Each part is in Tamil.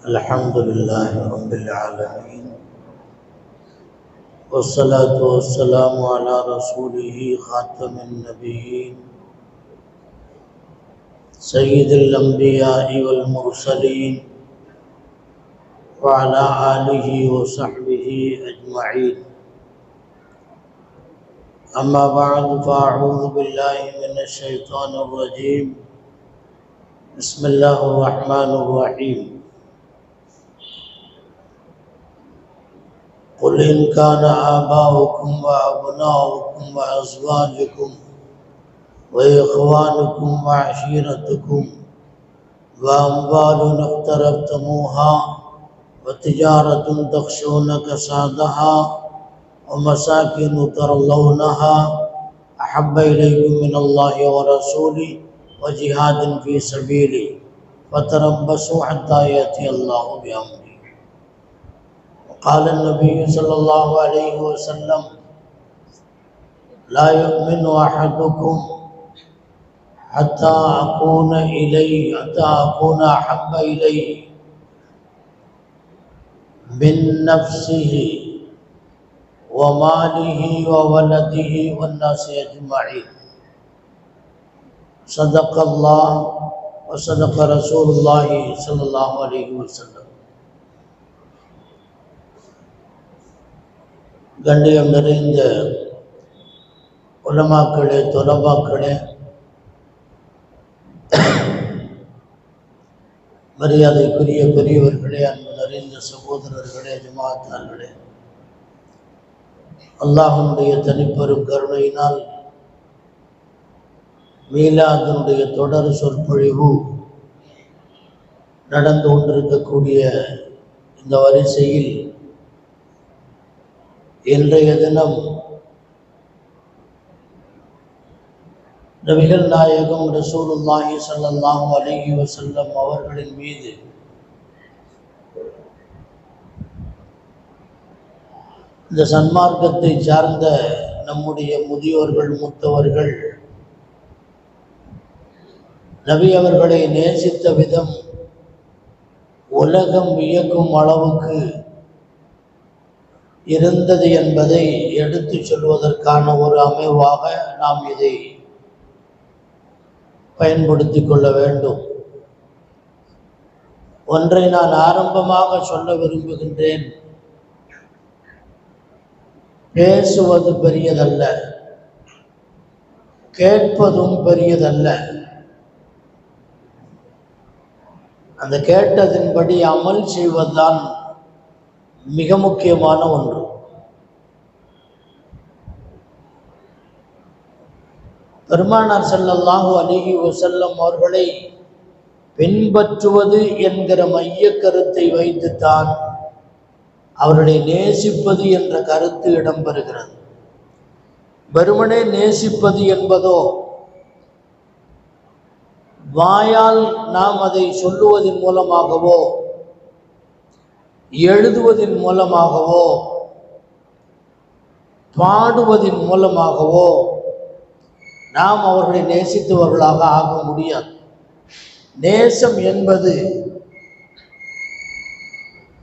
الحمد لله رب العالمين والصلاة والسلام على رسوله خاتم النبيين سيد الأنبياء والمرسلين وعلى آله وصحبه أجمعين. أما بعد فأعوذ بالله من الشيطان الرجيم. بسم الله الرحمن الرحيم. قل إن كان آباؤكم وأبناؤكم وأزواجكم وإخوانكم وعشيرتكم وأموال اقترفتموها وتجارة تخشون كسادها ومساكن ترضونها أحب إليكم من الله ورسوله وجهاد في سبيله فتربصوا حتى يأتي الله بأمره. قال النبي صلى الله عليه وسلم: لا يؤمن أحدكم حتى أكون أحب إليه من نفسه وماله وولده والناس أجمعين. صدق الله وصدق رسول الله صلى الله عليه وسلم. கண்ணியம் நிறைந்த உலமாக்களே, தொலபாக்களே, மரியாதைக்குரிய பெரியவர்களே, அன்பு நிறைந்த சகோதரர்களே, ஜமாத்தார்களே, அல்லாஹ்வுடைய தனிப்பெரும் கருணையினால் மீலாதினுடைய தொடர் சொற்பொழிவு நடந்து கொண்டிருக்கக்கூடிய இந்த வரிசையில் இன்றைய தினம் நபிகள் நாயகம் ரசூலுல்லாஹி ஸல்லல்லாஹு அலைஹி வஸல்லம் அவர்களின் மீது இந்த சன்மார்க்கத்தை சார்ந்த நம்முடைய முதியோர்கள், மூத்தவர்கள் நபி அவர்களை நேசித்த விதம் உலகம் வியக்கும் அளவுக்கு இருந்தது என்பதை எடுத்து சொல்வதற்கான ஒரு அமைவாக நாம் இதை பயன்படுத்தி கொள்ள வேண்டும். ஒன்றை நான் ஆரம்பமாக சொல்ல விரும்புகின்றேன். பேசுவது பெரியதல்ல, கேட்பதும் பெரியதல்ல. அந்த கேட்டதின்படி அமல் செய்வதுதான் மிக முக்கியமான ஒன்று. பெருமானார் ஸல்லல்லாஹு அலைஹி வஸல்லம் அவர்களை பின்பற்றுவது என்கிற மைய கருத்தை வைத்துத்தான் அவர்களை நேசிப்பது என்ற கருத்து இடம்பெறுகிறது. வெறுமனே நேசிப்பது என்பதோ, வாயால் நாம் அதை சொல்லுவதன் மூலமாகவோ எழுதுவதன் மூலமாகவோ பாடுவதன் மூலமாகவோ நாம் அவர்களை நேசித்தவர்களாக ஆக முடியாது. நேசம் என்பது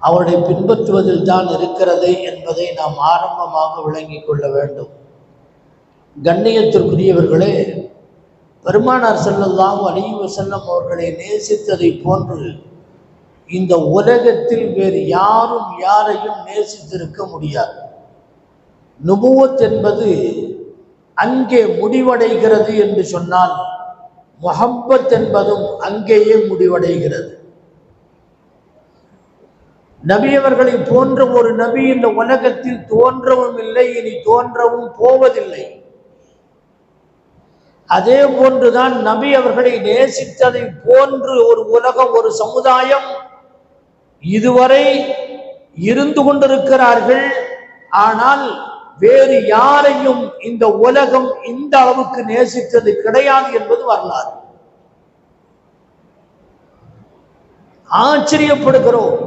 அவர்களை பின்பற்றுவதில் தான் இருக்கிறது என்பதை நாம் ஆரம்பமாக விளங்கிக் கொள்ள வேண்டும். கண்ணியத்திற்குரியவர்களே, பெருமானார் ஸல்லல்லாஹு அலைஹி வஸல்லம் அவர்களை நேசித்ததை போன்று இந்த உலகத்தில் வேறு யாரும் யாரையும் நேசித்திருக்க முடியாது. நுபுவத் என்பது அங்கே முடிவடைகிறது என்று சொன்னால், முஹப்பத் என்பதும் அங்கேயே முடிவடைகிறது. நபி அவர்களை போன்ற ஒரு நபி இந்த உலகத்தில் தோன்றவும் இல்லை, இனி தோன்றவும் போவதில்லை. அதே போன்றுதான் நபி அவர்களை நேசித்ததை போன்று ஒரு உலகம், ஒரு சமுதாயம் இதுவரை இருந்து கொண்டிருக்கிறார்கள். ஆனால் வேறு யாரையும் இந்த உலகம் இந்த அளவுக்கு நேசித்தது கிடையாது என்பது வரலாறு. ஆச்சரியப்படுகிறோம்.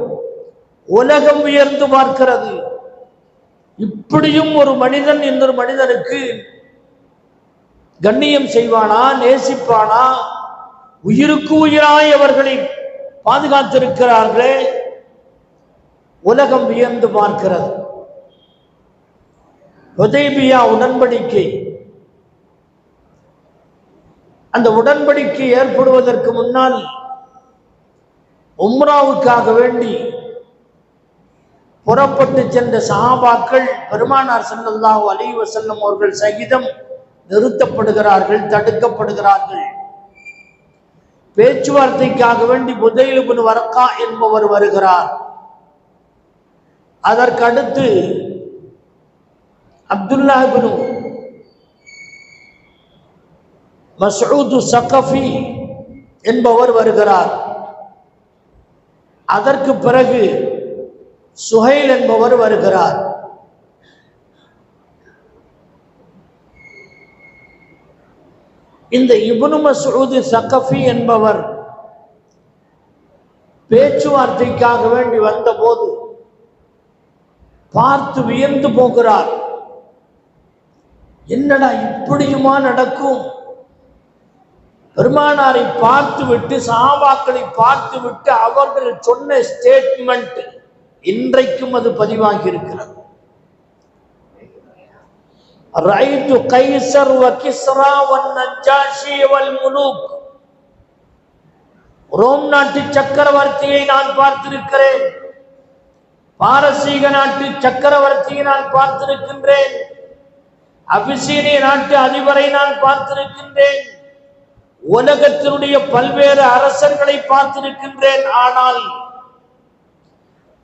உலகம் உயர்ந்து பார்க்கிறது. இப்படியும் ஒரு மனிதன் இன்னொரு மனிதனுக்கு கண்ணியம் செய்வானா, நேசிப்பானா? உயிருக்கு உயிராய் அவர்களை பாதுகாத்திருக்கிறார்களே. உலகம் வியந்து பார்க்கிறது. ஹுதைபியா உடன்படிக்கை, அந்த உடன்படிக்கை ஏற்படுவதற்கு முன்னால் உம்ராவுக்காக வேண்டி புறப்பட்டு சென்ற சஹாபாக்கள் பெருமானார் ஸல்லல்லாஹு அலைஹி வஸல்லம் அவர்கள் சகிதம் நிறுத்தப்படுகிறார்கள், தடுக்கப்படுகிறார்கள். பேச்சுவார்த்தைக்காக வேண்டி புதைல் இப்னு வர்கா என்பவர் வருகிறார். அதற்கடுத்து அப்துல்லாஹ் இப்னு மஸ்ஊத் ஸகஃபி என்பவர் வருகிறார். அதற்கு பிறகு சுஹைல் என்பவர் வருகிறார். இந்த இப்னு மஸ்ஊத் ஸகஃபி என்பவர் பேச்சுவார்த்தைக்காக வேண்டி வந்தபோது பார்த்து வியந்து போகிறார். என்னடா இப்படியுமா நடக்கும்? பெருமானாரை பார்த்து விட்டு சஹாபாக்களை பார்த்து விட்டு அவர்கள் சொன்ன ஸ்டேட்மெண்ட் இன்றைக்கும் அது பதிவாகி இருக்கிறது. ரஐது கைஸர் வ கிஸ்ரா வன் நஜாஷி வல் முலூக், ரோம் நாட்டு சக்கரவர்த்தியை நான் பார்த்திருக்கிறேன், பாரசீக நாட்டு சக்கரவர்த்தியை நான் பார்த்திருக்கின்றேன், அபிசீனிய நாட்டு அதிபரை நான் பார்த்திருக்கின்றேன், உலகத்தினுடைய பல்வேறு அரசர்களை பார்த்திருக்கின்றேன். ஆனால்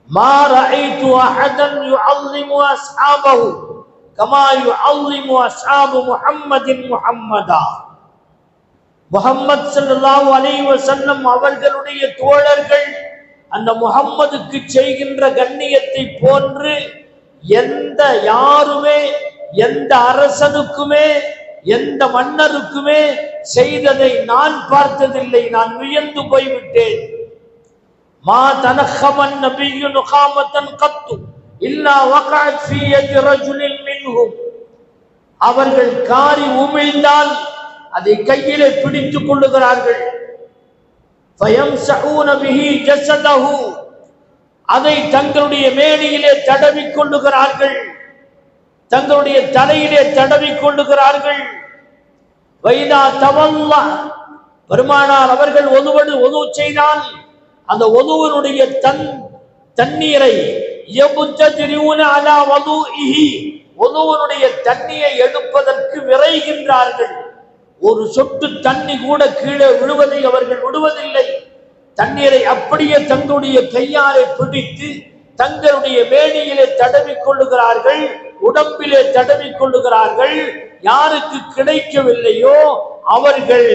மா ரஅய்து அஹதன் யுஅல்லிமு அஸ்ஹாபஹு கமா யுஅல்லிமு அஸ்ஹாபு முஹம்மதின் முஹம்மதா, முஹம்மது ஸல்லல்லாஹு அலைஹி வஸல்லம் அவர்களுடைய தோழர்கள் அந்த முஹம்மதுக்கு செய்கின்ற கண்ணியத்தை போன்று எந்த யாருமே எந்த அரசனுக்குமே எந்த மன்னருக்குமே செய்ததை நான் பார்த்ததில்லை. நான் வியந்து போய்விட்டேன். மா தனஹமன் நபியு நுகாமத்தன் கத்து இல்லா வகஅத் ஃபீ யதி ரஜுலின் மின்ஹும், அவர்கள் காரி உமிழ்ந்தால் அதை கையிலே பிடித்துக் கொள்ளுகிறார்கள். ஃபயம்ஸஊன பிஹி ஜஸதஹு, அதை தங்களுடைய மேனியிலே தடவிக் கொள்ளுகிறார்கள், தங்களுடைய தலையிலே தடவிக் கொள்ளுகிறார்கள். வைதா தவல்லா, பெருமானார் அவர்கள் ஒது செய்தால் அந்த ஒதுவனுடைய தண்ணீரை யபுத்ததிரூன அலா வதுஇஹி, ஒதுவனுடைய தண்ணியை எடுப்பதற்கு விரைகின்றார்கள். ஒரு சொட்டு தண்ணி கூட கீழே விழுவதை அவர்கள் விடுவதில்லை. தண்ணீரை அப்படியே தங்களுடைய கையாலே பிடித்து தங்களுடைய மேனியிலே தடவிக் கொள்ளுகிறார்கள், உடம்பிலே தடவிக் கொள்ளுகிறார்கள். யாருக்கு கிடைக்கவில்லையோ அவர்கள்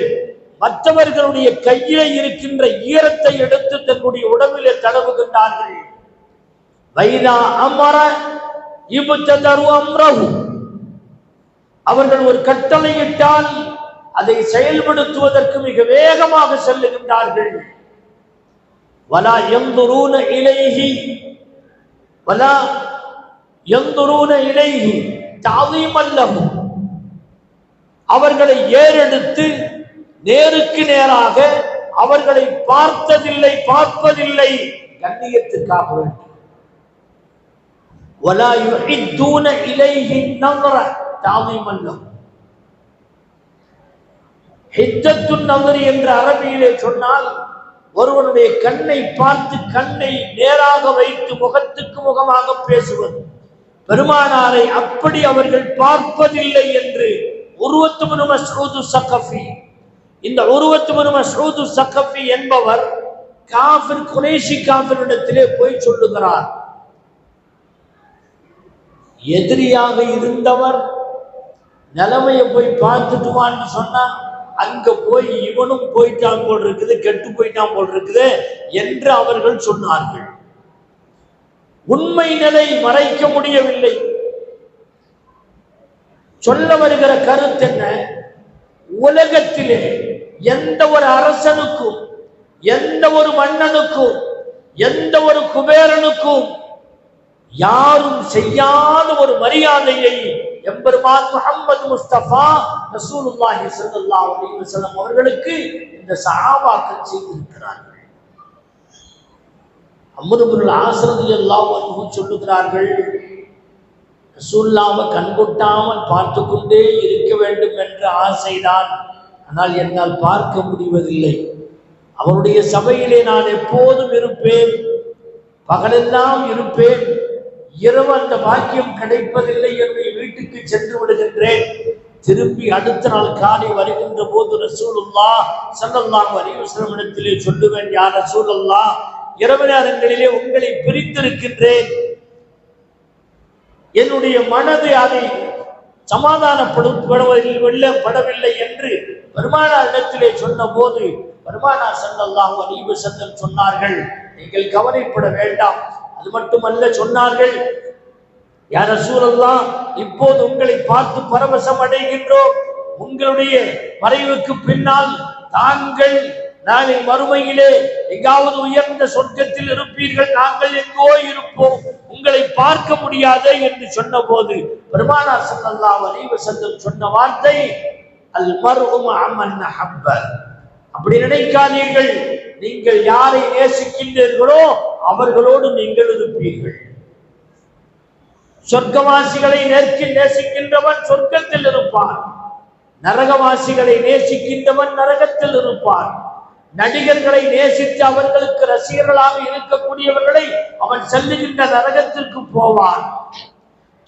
மற்றவர்களுடைய கையிலே இருக்கின்ற ஈரத்தை எடுத்து தன்னுடைய உடம்பிலே தடவுகின்றார்கள். வைதா அமர இப்ததரு அம்ரஹு, அவர்கள் ஒரு கட்டளையிட்டால் அதை செயல்படுத்துவதற்கு மிக வேகமாக செல்லுகின்றார்கள். வலா யன்துரூன இலைஹி வலா யன்துரூன இலைஹி தஅதீமன் லஹு, அவர்களை ஏறெடுத்து நேருக்கு நேராக அவர்களை பார்த்ததில்லை, பார்ப்பதில்லை, கண்ணியத்திற்காக வேண்டி. வலா யுஹித்தூன இலைஹி நظர தஅதீமன் லஹு, ஹித்தத்துன் நظர் என்ற அரபியிலே சொன்னால் ஒருவனுடைய கண்ணை பார்த்து கண்ணை நேராக வைத்து முகத்துக்கு முகமாக பேசுவது. பெருமானாரை அப்படி அவர்கள் பார்ப்பதில்லை என்று உர்வத் இப்னு மஸ்ஊத் ஸகஃபி, இந்த உர்வத் இப்னு மஸ்ஊத் ஸகஃபி என்பவர் காஃபிர், குறைஷி காஃபிரிடத்திலே போய் சொல்லுகிறார். எதிரியாக இருந்தவர் நிலைமையை போய் பார்த்துட்டுவான்னு சொன்னா அங்க போய் இவனும் போயிட்டான் போல் இருக்குது, கெட்டு போயிட்டான் போல் இருக்குது என்று அவர்கள் சொன்னார்கள். உண்மை நிலை மறைக்க முடியவில்லை. சொல்ல வருகிற கருத்து என்ன? உலகத்திலே எந்த ஒரு அரசனுக்கும் எந்த ஒரு மன்னனுக்கும் எந்த ஒரு குபேரனுக்கும் யாரும் செய்யாத ஒரு மரியாதையை எம்பெருமான் முஹம்மது முஸ்தபா ரசூலுல்லாஹி ஸல்லல்லாஹு அலைஹி வஸல்லம் அவர்களுக்கு இந்த சஹாபாக்கள் செய்திருக்கிறார்கள். அம்ரு இப்னு ஆஸ் ரலியல்லாஹு அன்ஹு சொல்லுகிறார்கள், ரசூலுல்லாஹ்வை கண்கொட்டாமல் பார்த்து கொண்டே இருக்க வேண்டும் என்ற ஆசைதான், ஆனால் என்னால் பார்க்க முடிவதில்லை. அவருடைய சபையிலே நான் எப்போதும் இருப்பேன், பகலெல்லாம் இருப்பேன், இரவு அந்த பாக்கியம் கிடைப்பதில்லை. என்னுடைய வீட்டுக்கு சென்று விடுகின்றேன். திரும்பி அடுத்த நாள் காலை வருகின்ற போது ரசூலுல்லாஹ் ஸல்லல்லாஹு அலைஹி வஸல்லம் இடத்திலே சொல்லுவேன், யா ரசூலுல்லாஹ், இரவு நேரங்களிலே உங்களை பிரித்திருக்கின்றேன், என்னுடைய மனது அதை சமாதானப்படவில்லை என்று பெருமானார் இடத்திலே சொன்ன போது பெருமானார் ஸல்லல்லாஹு அலைஹி வஸல்லம் சொன்னார்கள், நீங்கள் கவலைப்பட வேண்டாம். அது மட்டுமல்ல, சொன்னார்கள், யா ரசூலல்லாஹ், இப்போது உங்களை பார்த்து பரவசம் அடைகின்றோம். உங்களுடைய மறைவுக்கு பின்னால் தாங்கள் நாளை மறுமையிலே எங்காவது உயர்ந்த சொர்க்கத்தில் இருப்பீர்கள், நாங்கள் எங்கோ இருப்போம், உங்களை பார்க்க முடியாது என்று சொன்ன போது பெருமானார் ஸல்லல்லாஹு அலைஹி வஸல்லம் சொன்ன வார்த்தை, அல் மர்உ மஅ மன் அஹப்ப. அப்படி நினைக்காதீர்கள், நீங்கள் யாரை நேசிக்கின்றீர்களோ அவர்களோடு நீங்கள் இருப்பீர்கள். சொர்க்கவாசிகளை நேசிக்கின்றவன் சொர்க்கத்தில் இருப்பான், நரகவாசிகளை நேசிக்கின்றவன் நரகத்தில் இருப்பான். நடிகர்களை நேசித்து அவர்களுக்கு ரசிகர்களாக இருக்கக்கூடியவர்களை அவன் செல்லுகின்ற நரகத்திற்கு போவான்.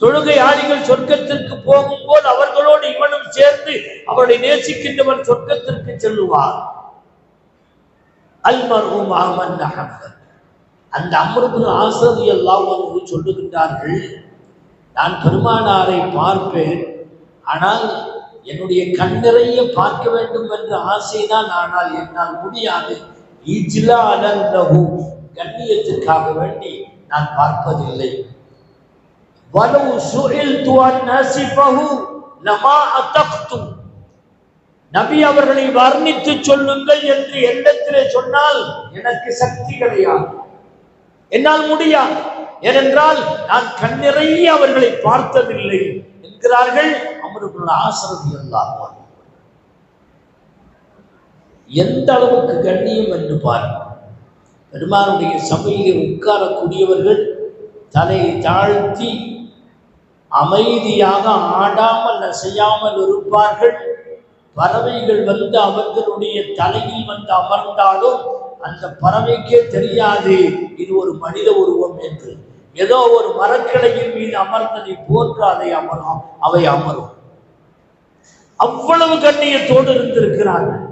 தொழுகையாளிகள் சொர்க்கத்திற்கு போகும்போது அவர்களோடு இவனும் சேர்ந்து அவர்களை நேசிக்கின்றவன் சொர்க்கத்திற்கு செல்லுவான். அல் மர்உ மஅ மன் அஹப்ப. அந்த அம்ரு இப்னு ஆஸ் ரலியல்லாஹு அன்ஹு சொல்லுகின்றார்கள், நான் பெருமானாரை பார்ப்பேன், ஆனால் என்னுடைய கண் நிறைய பார்க்க வேண்டும் என்ற ஆசைதான், ஆனால் என்னால் முடியாது. கண்ணியத்திற்காக வேண்டி நான் பார்ப்பதில்லை. நபி அவர்களை வர்ணித்து சொல்லுங்கள் என்று எண்ணத்திலே சொன்னால் எனக்கு சக்தி கிடையாது, என்னால் முடியாது. ஏனென்றால் நான் கண்ணிறைய அவர்களை பார்த்ததில்லை என்கிறார்கள் அம்ரு இப்னு ஆஸ் ரலியல்லாஹு அன்ஹு. எந்த அளவுக்கு கண்ணியம் என்று பாருங்கள். பெருமானுடைய சபையிலே உட்காரக்கூடியவர்கள் தலையை தாழ்த்தி அமைதியாக ஆடாமல் அசையாமல் இருப்பார்கள். பறவைகள் வந்து அவர்களுடைய தலையில் வந்து அமர்ந்தாலும் அந்த பறவைக்கே தெரியாது இது ஒரு மனித உருவம் என்று. ஏதோ ஒரு மரக்கிளையின் மீது அமர்ந்ததை போன்று அவை அமரும். அவ்வளவு கண்ணியத்தோடு இருந்திருக்கிறார்கள்.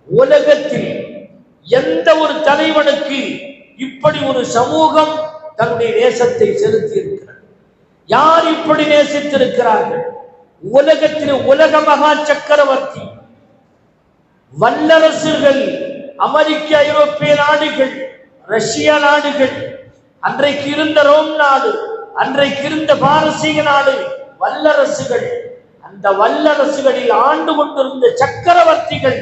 உலகத்தில் எந்த ஒரு தலைவனுக்கு இப்படி ஒரு சமூகம் தன்னுடைய நேசத்தை செலுத்தி இருக்கிறது? யார் இப்படி நேசித்திருக்கிறார்கள்? உலகத்தில் உலக மகா சக்கரவர்த்தி, வல்லரசுகள், அமெரிக்க ஐரோப்பிய நாடுகள், ரஷ்ய நாடுகள், அன்றைக்கு இருந்த ரோம் நாடு, அன்றைக்கு இருந்த பாரசீக நாடு, வல்லரசுகள், அந்த வல்லரசுகளில் ஆண்டு கொண்டிருந்த சக்கரவர்த்திகள்,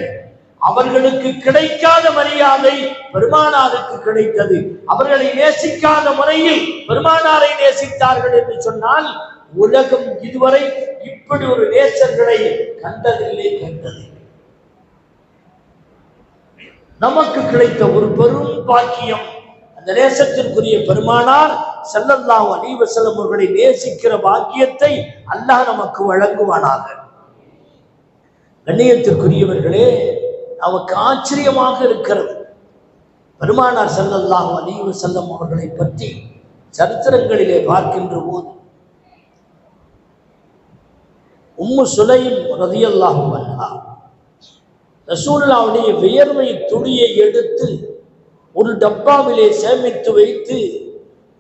அவர்களுக்கு கிடைக்காத மரியாதை பெருமானாருக்கு கிடைத்தது. அவர்களை நேசிக்காத முறையில் பெருமானாரை நேசித்தார்கள் என்று சொன்னால் உலகம் இதுவரை இப்படி ஒரு நேசர்களை கண்டதில்லை. நமக்கு கிடைத்த ஒரு பெரும் பாக்கியம். அந்த நேசத்திற்குரிய பெருமானார் ஸல்லல்லாஹு அலைஹி வஸல்லம் அவர்களை நேசிக்கிற பாக்கியத்தை அல்லாஹ் நமக்கு வழங்குவானாக. கண்ணியத்திற்குரியவர்களே, நமக்கு ஆச்சரியமாக இருக்கிறது. பெருமானார் ஸல்லல்லாஹு அலைஹி வஸல்லம் அவர்களை பற்றி சரித்திரங்களிலே பார்க்கின்ற போது உம்மு சுலைம் ரலியல்லாஹு அன்ஹா ரசூலுல்லாஹ்வுடைய வியர்வை துளியை எடுத்து ஒரு டப்பாவிலே சேமித்து வைத்து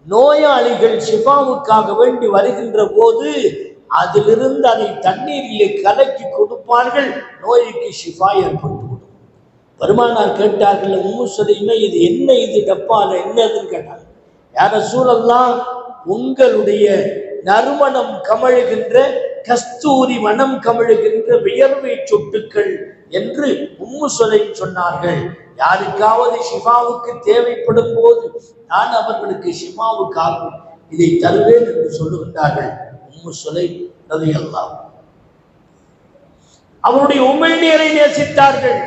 நோயாளிகள் ஷிஃபாவுக்காக வேண்டி வருகின்ற போது அதிலிருந்து அதை தண்ணீரிலே கலக்கி கொடுப்பார்கள். நோய்க்கு ஷிஃபா ஏற்பட்டுவிடும். பெருமானார் கேட்டார்கள், உம்மு சுலைமே, இது என்ன, இது டப்பால என்னதுன்னு கேட்டாங்க. யா ரசூலல்லாஹ், உங்களுடைய நறுமணம் கமழுகின்ற, கஸ்தூரி மனம் கமழுகின்ற வியர்வை சொட்டுக்கள் என்று உம்மு சுலைம் சொன்னார்கள். யாருக்காவது ஷிஃபாவுக்கு தேவைப்படும் போது நான் அவர்களுக்கு ஷிஃபாவுக்காக இதை தருவேன் என்று சொல்லுகின்றார்கள். உம்மு சுலைம் ரலியல்லாஹு அன்ஹா அவருடைய உமிழ்நீரை நேசித்தார்கள்.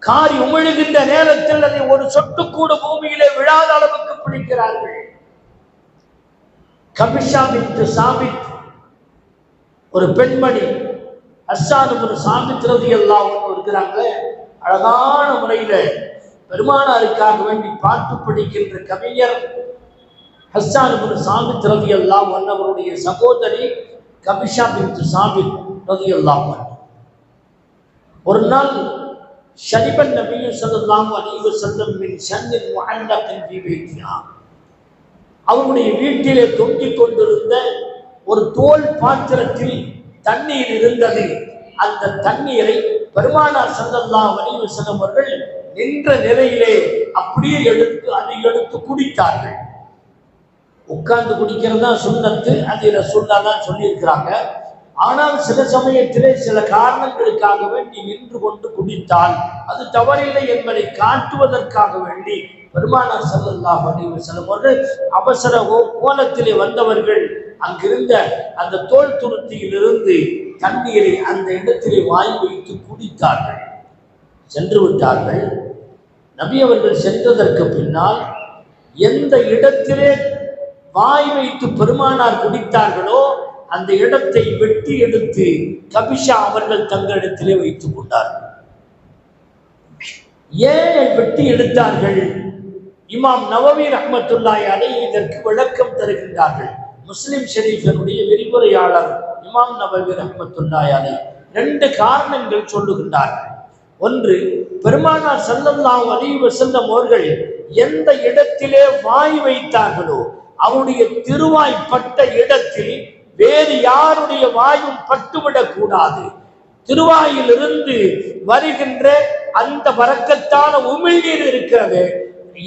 காரி உமிழுகின்ற நேரத்தில் அதை ஒரு சொட்டு கூட பூமியிலே விழாத அளவுக்கு பிடிக்கிறார்கள். கபிஷா பின்த் சாபித் ஒரு பெண்மணி, ஹஸ்ஸான் இப்னு சாபித் ரலியல்லாஹு அன்ஹு இருக்கிறாங்களே, அழகான முறையில பெருமானாருக்காக வேண்டி பாட்டு படிக்கின்ற கவிஞர் ஹஸ்ஸான் இப்னு சாபித் ரலியல்லாஹு அன்ஹு அவருடைய சகோதரி கபிஷா பின்த் சாபித் ரலியல்லாஹு அன்ஹு. ஒரு நாள் ஷரிபன் நபி ஸல்லல்லாஹு அலைஹி வஸல்லம் மின் ஷன்னின் முஅல்லகின் ஃபீ பைத்திஹா, அவருடைய வீட்டிலே தொங்கிக் கொண்டிருந்த ஒரு தோல் பாத்திரத்தில் தண்ணீர் இருந்தது. அந்த தண்ணீரை பெருமானார் ஸல்லல்லாஹு அலைஹி வஸல்லம் அவர்கள் நின்ற நிலையிலே அப்படியே அதை எடுத்து குடித்தார்கள். உட்கார்ந்து குடிக்கிறதா சுன்னத்து, அது ரசூலுல்லாஹ் தான் சொல்லியிருக்கிறாங்க. ஆனால் சில சமயத்திலே சில காரணங்களுக்காக வேண்டி நின்று கொண்டு குடித்தால் அது தவறில்லை என்பதை காட்டுவதற்காக வேண்டி பெருமானார் ஸல்லல்லாஹு அலைஹி வஸல்லம் அவர்கள் அவசர கோலத்திலே வந்தவர்கள் அங்கிருந்த அந்த தோல் துருத்தியிலிருந்து தண்ணீரை அந்த இடத்திலே வாய் வைத்து குடித்தார்கள். சென்று விட்டார்கள். நபி அவர்கள் சென்றதற்கு பின்னால் எந்த இடத்திலே வாய் வைத்து பெருமானார் குடித்தார்களோ அந்த இடத்தை வெட்டி எடுத்து கபிஷா அவர்கள் தங்களிடத்திலே வைத்துக் கொண்டார்கள். ஏன் வெட்டி எடுத்தார்கள்? இமாம் நவவி ரஹ்மத்துல்லாஹி அலைஹி இதற்கு விளக்கம் தருகின்றார்கள். முஸ்லிம் ஷரீஃபினுடைய விரிவுரையாளர் இமாம் நவவி ரஹ்மத்துல்லாஹி அலைஹி ரெண்டு காரணங்கள் சொல்லுகின்றார்கள். ஒன்று, பெருமானார் ஸல்லல்லாஹு அலைஹி வஸல்லம் அவர்கள் எந்த இடத்திலே வாய் வைத்தார்களோ அவருடைய திருவாய் பட்ட இடத்தில் வேறு யாருடைய வாயும் பட்டுவிடக் கூடாது. திருவாயிலிருந்து வருகின்ற அந்த பரக்கத்தான உமிழ்நீர் இருக்கிறது,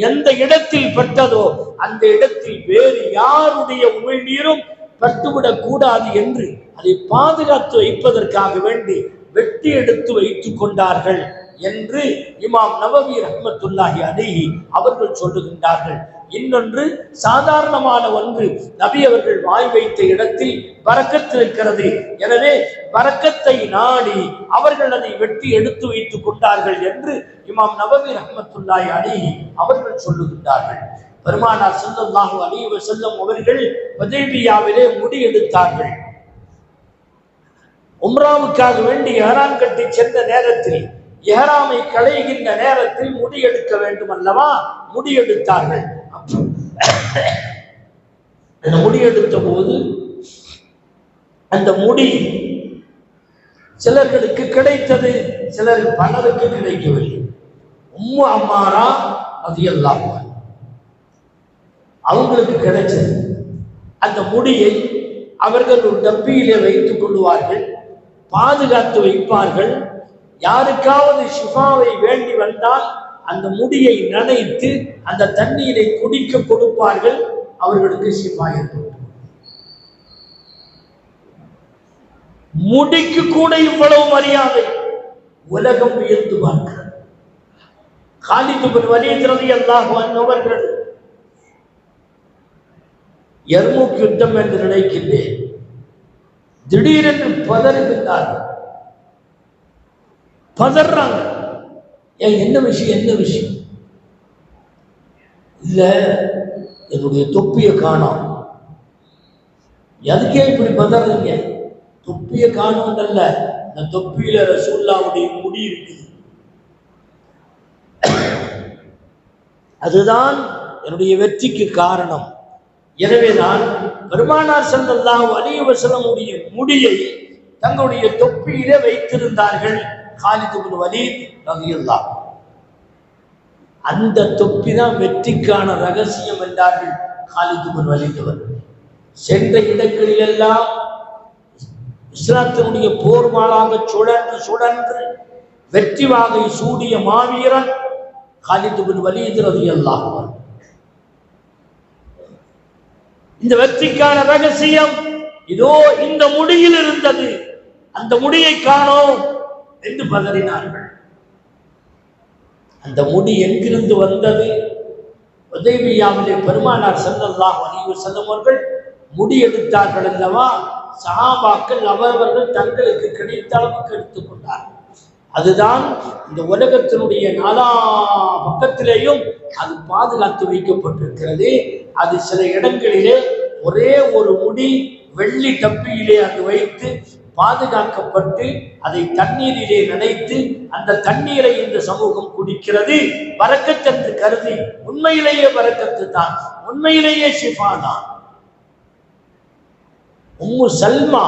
எந்த இடத்தில் பட்டதோ அந்த இடத்தில் வேறு யாருடைய உமிழ்நீரும் பட்டுவிடக் கூடாது என்று அதை பாதுகாத்து வைப்பதற்காக வேண்டி வெட்டி எடுத்து வைத்துக் கொண்டார்கள் என்று இமாம் நவவி ரஹ்மத்துல்லாஹி அலைஹி அவர்கள் சொல்லுகின்றார்கள். இன்னொன்று, சாதாரணமான ஒன்று, நபி அவர்கள் வாய் வைத்த இடத்தில் பரக்கத் இருக்கிறது, எனவே பரக்கத்தை நாடி அவர்கள் அதை வெட்டி எடுத்து வைத்துக் கொண்டார்கள் என்று இமாம் நவவி ரஹ்மத்துல்லாஹி அலைஹி அவர்கள் சொல்லுகின்றார்கள். பெருமானார் ஸல்லல்லாஹு அலைஹி வஸல்லம் அவர்கள் ஹுதைபியாவிலே முடி எடுத்தார்கள். உம்ராவுக்காக வேண்டி இஹ்ராம் கட்டி சென்ற நேரத்தில், இஹ்ராமை களைகின்ற நேரத்தில் முடி எடுக்க வேண்டும் அல்லவா, முடி எடுத்தார்கள். அந்த முடி எடுத்த போது அந்த முடி சிலர்களுக்கு கிடைத்தது, பலருக்கு கிடைக்கவில்லை. உம்மு அம்மாரா ரலியல்லாஹு அன்ஹா அவங்களுக்கு கிடைச்சது. அந்த முடியை அவர்கள் ஒரு டப்பியிலே வைத்துக் கொள்வார்கள், பாதுகாத்து வைப்பார்கள். யாருக்காவது ஷிஃபாவை வேண்டி வந்தால் அந்த முடியை நனைத்து அந்த தண்ணீரை குடிக்க கொடுப்பார்கள், அவர்களுக்கு ஷிஃபா ஏற்படும். முடிக்கு கூட இவ்வளவு மரியாதை, உலகம் வியந்து பார்க்கிறது. காலித் இப்னு வலீத் ரலியல்லாஹு அன்ஹு அவர்கள் யர்முக் யுத்தம் என்று நினைக்கின்றேன், திடீரென்று பதறுகின்றார்கள். பதறாங்க. என்ன விஷயம்? இல்ல, என்னுடைய தொப்பியை காணோம். எதுக்கே இப்படி பதறீங்க? தொப்பியை காணோம் அல்ல, இந்த தொப்பியில ரசூலுல்லாஹ்வுடைய முடி இருக்குது, அதுதான் என்னுடைய வெற்றிக்கு காரணம். எனவேதான் பெருமானார் ஸல்லல்லாஹு அலைஹி வஸல்லம் உடைய முடியை தங்களுடைய தொப்பியிலே வைத்திருந்தார்கள் காலித் இப்னு வலீத் ரலியல்லாஹு. அந்த தொப்பி தான் வெற்றிக்கான ரகசியம் என்றார்கள் காலித் இப்னு வலீத் அவர்கள். சென்ற இடங்களில் எல்லாம் இஸ்லாத்தினுடைய போர்வாளாக சுழன்று வெற்றி வாகை சூடிய மாவீரன் காலித் இப்னு வலீத் ரலியல்லாஹு அன்ஹு. இந்த வெற்றிக்கான ரகசியம் இதோ இந்த முடியில் இருந்தது, அந்த முடியை காணோம் என்று பதறினார்கள். அந்த முடி எங்கிருந்து வந்தது? ஹுதைபியாவிலே பெருமானார் ஸல்லல்லாஹு அலைஹி வஸல்லம் அவர்கள் முடி எடுத்தார்கள் அல்லவா, சஹாபாக்கள் அவர்கள் தங்களுக்கு கிடைத்த அளவுக்கு எடுத்துக் கொண்டார்கள். அதுதான் இந்த உலகத்தினுடைய நாலா பக்கத்திலேயும் அது பாதுகாத்து வைக்கப்பட்டிருக்கிறது. அது சில இடங்களிலே ஒரே ஒரு முடி வெள்ளி டப்பியிலே அது வைத்து பாதுகாக்கப்பட்டு அதை தண்ணீரிலே நனைத்து அந்த தண்ணீரை இந்த சமூகம் குடிக்கிறது. பரக்கத் என்று கருதி உண்மையிலேயே பரக்கத்து தான், உண்மையிலேயே ஷிஃபா தான். உம்மு சல்மா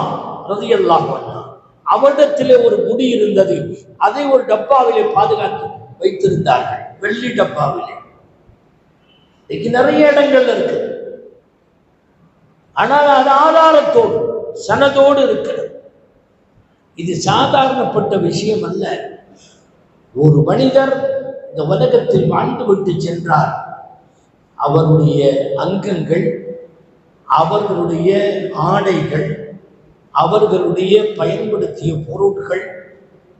ரலியல்லாஹு அன்ஹா அவரிடத்திலே ஒரு முடி இருந்தது. அதை ஒரு டப்பாவிலே பாதுகாத்து வைத்திருந்தார்கள், வெள்ளி டப்பாவிலே. இன்னைக்கு நிறைய இடங்கள்ல இருக்கு, ஆனால் அது ஆதாரத்தோடு சனதோடு இருக்கிறது. இது சாதாரணப்பட்ட விஷயம் அல்ல. ஒரு மனிதர் இந்த உலகத்தில் வாழ்ந்துவிட்டு சென்றார், அவருடைய அங்கங்கள், அவர்களுடைய ஆடைகள், அவர்களுடைய பயன்படுத்திய பொருட்கள்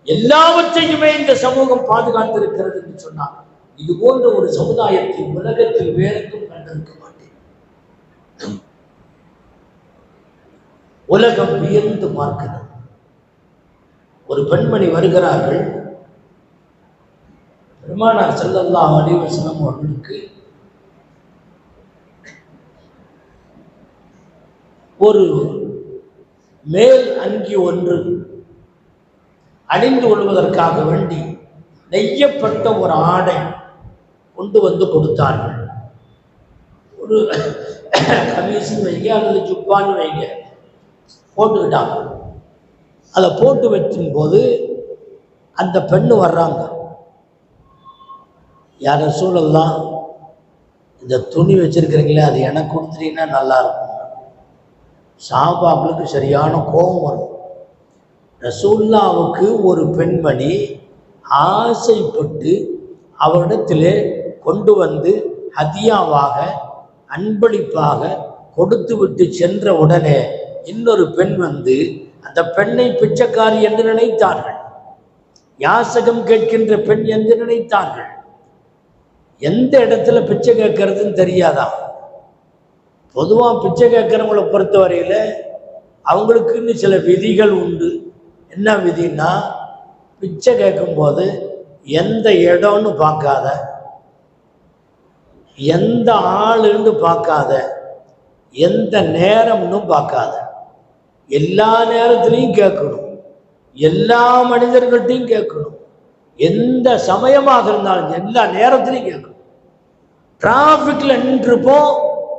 எல்லாவற்றையுமே இந்த சமூகம் பாதுகாத்திருக்கிறது என்று சொன்னார். இது போன்ற ஒரு சமுதாயத்தை உலகத்தில் வேறெங்கும் கண்டிருக்க மாட்டேன். உலகம் வியந்து பார்க்கிறது. ஒரு பெண்மணி வருகிறார்கள், பெருமானார் ஸல்லல்லாஹு அலைஹி வஸல்லம் அவர்களுக்கு ஒரு மேல் அங்கி ஒன்று அணிந்து கொள்வதற்காக வேண்டி நெய்யப்பட்ட ஒரு ஆடை கொண்டு வந்து கொடுத்தார்கள். ஒரு கமீஸுன்னு வைங்க அல்லது ஜுப்பான்னு வைங்க, போட்டுக்கிட்டாங்க. அதை போட்டு வைக்கும் போது அந்த பெண்ணு வர்றாங்க, யார் ரசூலல்லாஹ் இந்த துணி வச்சிருக்கிறீங்களே அது எனக்கு கொடுத்துட்டீங்கன்னா நல்லா இருக்கும். சஹாபாக்களுக்கு சரியான கோபம் வரும். ரசூலுல்லாஹ்வுக்கு ஒரு பெண்மணி ஆசைப்பட்டு அவரிடத்திலே கொண்டு வந்து ஹதியாவாக அன்பளிப்பாக கொடுத்து விட்டு சென்ற உடனே இன்னொரு பெண் வந்து அந்த பெண்ணை பிச்சைக்காரி என்று நினைத்தார்கள், யாசகம் கேட்கின்ற பெண் என்று நினைத்தார்கள். எந்த இடத்துல பிச்சை கேட்கறதுன்னு தெரியாதான். பொதுவாக பிச்சை கேட்குறவங்களை பொறுத்தவரையில் அவங்களுக்குன்னு சில விதிகள் உண்டு. என்ன விதின்னா, பிச்சை கேட்கும்போது எந்த இடம்னு பார்க்காத, எந்த ஆளுன்னு பார்க்காத, எந்த நேரம்னு பார்க்காத, எல்லா நேரத்திலையும் கேட்கணும், எல்லா மனிதர்கள்ட்டையும் கேட்கணும், எந்த சமயமாக இருந்தாலும் எல்லா நேரத்திலையும் கேட்கணும். டிராஃபிக்ல நின்றுப்போம்,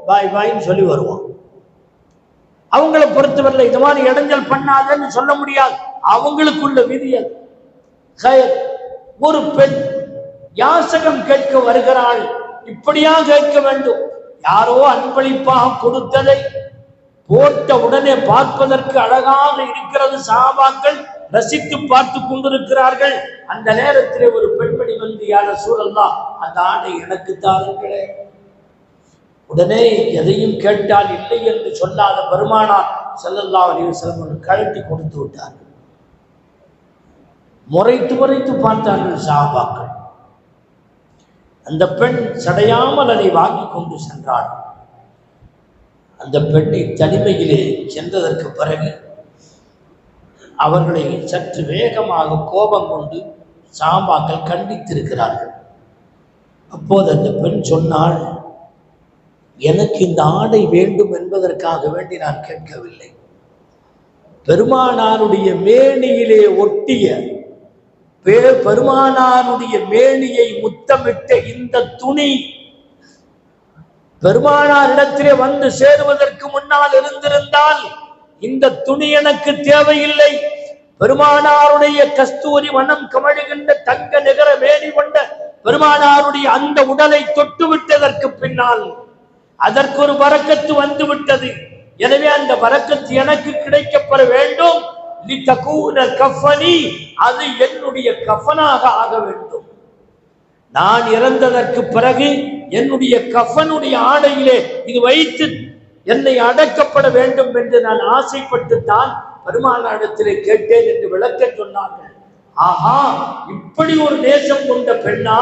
பாய் பாய்ன்னு சொல்லி வருவோம். அவங்களை பொறுத்தவரை இந்த மாதிரி இடைஞ்சல் பண்ணாதன்னு சொல்ல முடியாது, அவங்களுக்குள்ள விதி அது. ஒரு பெண் யாசகம் கேட்க வருகிறாள், இப்படியா கேட்க வேண்டும்? யாரோ அன்பளிப்பாக கொடுத்ததை போட்ட உடனே பார்ப்பதற்கு அழகாக இருக்கிறது, சஹாபாக்கள் ரசித்து பார்த்து கொண்டிருக்கிறார்கள். அந்த நேரத்தில் ஒரு பெண்மணி வந்து, யா ரசூலல்லாஹ் அந்த ஆடை எனக்கு தாருங்களே. உடனே எதையும் கேட்டால் இல்லை என்று சொல்லாத பெருமானார் ஸல்லல்லாஹு அலைஹி வஸல்லம் கழட்டி கொடுத்து விட்டார்கள். முறைத்து முறைத்து பார்த்தார்கள் சஹாபாக்கள். அந்த பெண் சடையாமல் அதை வாங்கி கொண்டு சென்றாள். அந்த பெண்ணை தனிமையிலே சென்றதற்கு பிறகு அவர்களை சற்று வேகமாக கோபம் கொண்டு சஹாபாக்கள் கண்டித்திருக்கிறார்கள். அப்போது அந்த பெண் சொன்னாள், எனக்கு இந்த ஆடை வேண்டும் என்பதற்காக வேண்டி நான் கேட்கவில்லை. பெருமானாருடைய மேனியிலே ஒட்டிய பெருமானாருடைய மேனியை முத்தமிட்ட இந்த துணி பெருமானாரிடத்திலே வந்து சேருவதற்கு முன்னால் இருந்திருந்தால் இந்த துணி எனக்கு தேவையில்லை. பெருமானாருடைய கஸ்தூரி மனம் கமழுகின்ற தங்க நிகர மேனி கொண்ட பெருமானாருடைய அந்த உடலை தொட்டு விட்டதற்கு பின்னால் அதற்கு ஒரு பரக்கத்து வந்து விட்டது. எனவே அந்த பரக்கத்து எனக்கு கிடைக்கப்பெற வேண்டும். அது என்னுடைய கஃபனாக ஆக வேண்டும். நான் இறந்ததற்கு பிறகு என்னுடைய கஃபனுடைய ஆடையிலே இது வைத்து என்னை அடக்கப்பட வேண்டும் என்று நான் ஆசைப்பட்டுத்தான் பெருமானாரிடத்திலே கேட்டேன் என்று விளக்க சொன்னார்கள். ஆஹா, இப்படி ஒரு நேசம் கொண்ட பெண்ணா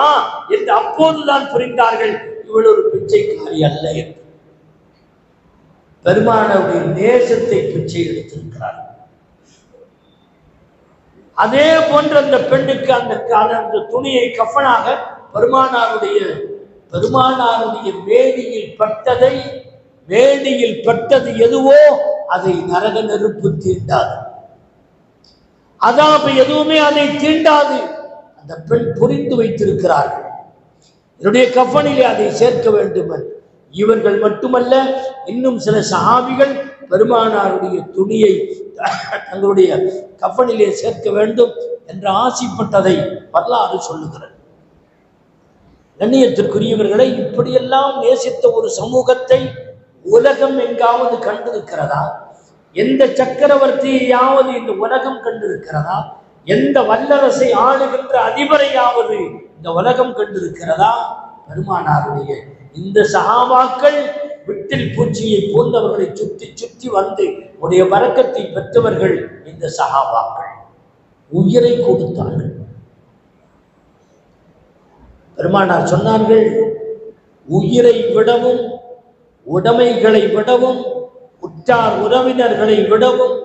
என்று அப்போதுதான் புரிந்தார்கள், இவள் ஒரு பிச்சைக்காரி அல்ல என்று. பெருமானாருடைய நேசத்தை பிச்சை எடுத்திருக்கிறார். அதே போன்ற அந்த பெண்ணுக்கு அந்த துணியை கஃனாக பெருமானாருடைய மேனியில் பட்டது எதுவோ அதை நரக நெருப்பு தீண்டாது, அதாவது எதுவுமே அதை தீண்டாது. அந்த பெண் புரிந்து வைத்திருக்கிறார்கள், என்னுடைய கஃனிலே அதை சேர்க்க வேண்டும். இவர்கள் மட்டுமல்ல, இன்னும் சில சஹாபிகள் பெருமானாருடைய துணியை தங்களுடைய கஃனிலே சேர்க்க வேண்டும் என்று ஆசைப்பட்டதை வரலாறு சொல்லுகிறது. கண்ணியத்திற்குரியவர்களை, இப்படியெல்லாம் நேசித்த ஒரு சமூகத்தை உலகம் எங்காவது கண்டிருக்கிறதா? எந்த சக்கரவர்த்தியாவது இந்த உலகம் கண்டிருக்கிறதா? எந்த வல்லரசை ஆளுகின்ற அதிபரையாவது இந்த உலகம் கண்டிருக்கிறதா? பெருமானாருடைய இந்த சஹாபாக்கள் விட்டில் பூச்சியை போன்றவர்களை சுற்றி சுற்றி வந்து உடைய வரக்கத்தை பெற்றவர்கள். இந்த சஹாபாக்கள் உயிரை கொடுத்தார்கள். பெருமானார் சொன்னார்கள், உயிரை விடவும், உடைமைகளை விடவும், உற்றார் உறவினர்களை விடவும்,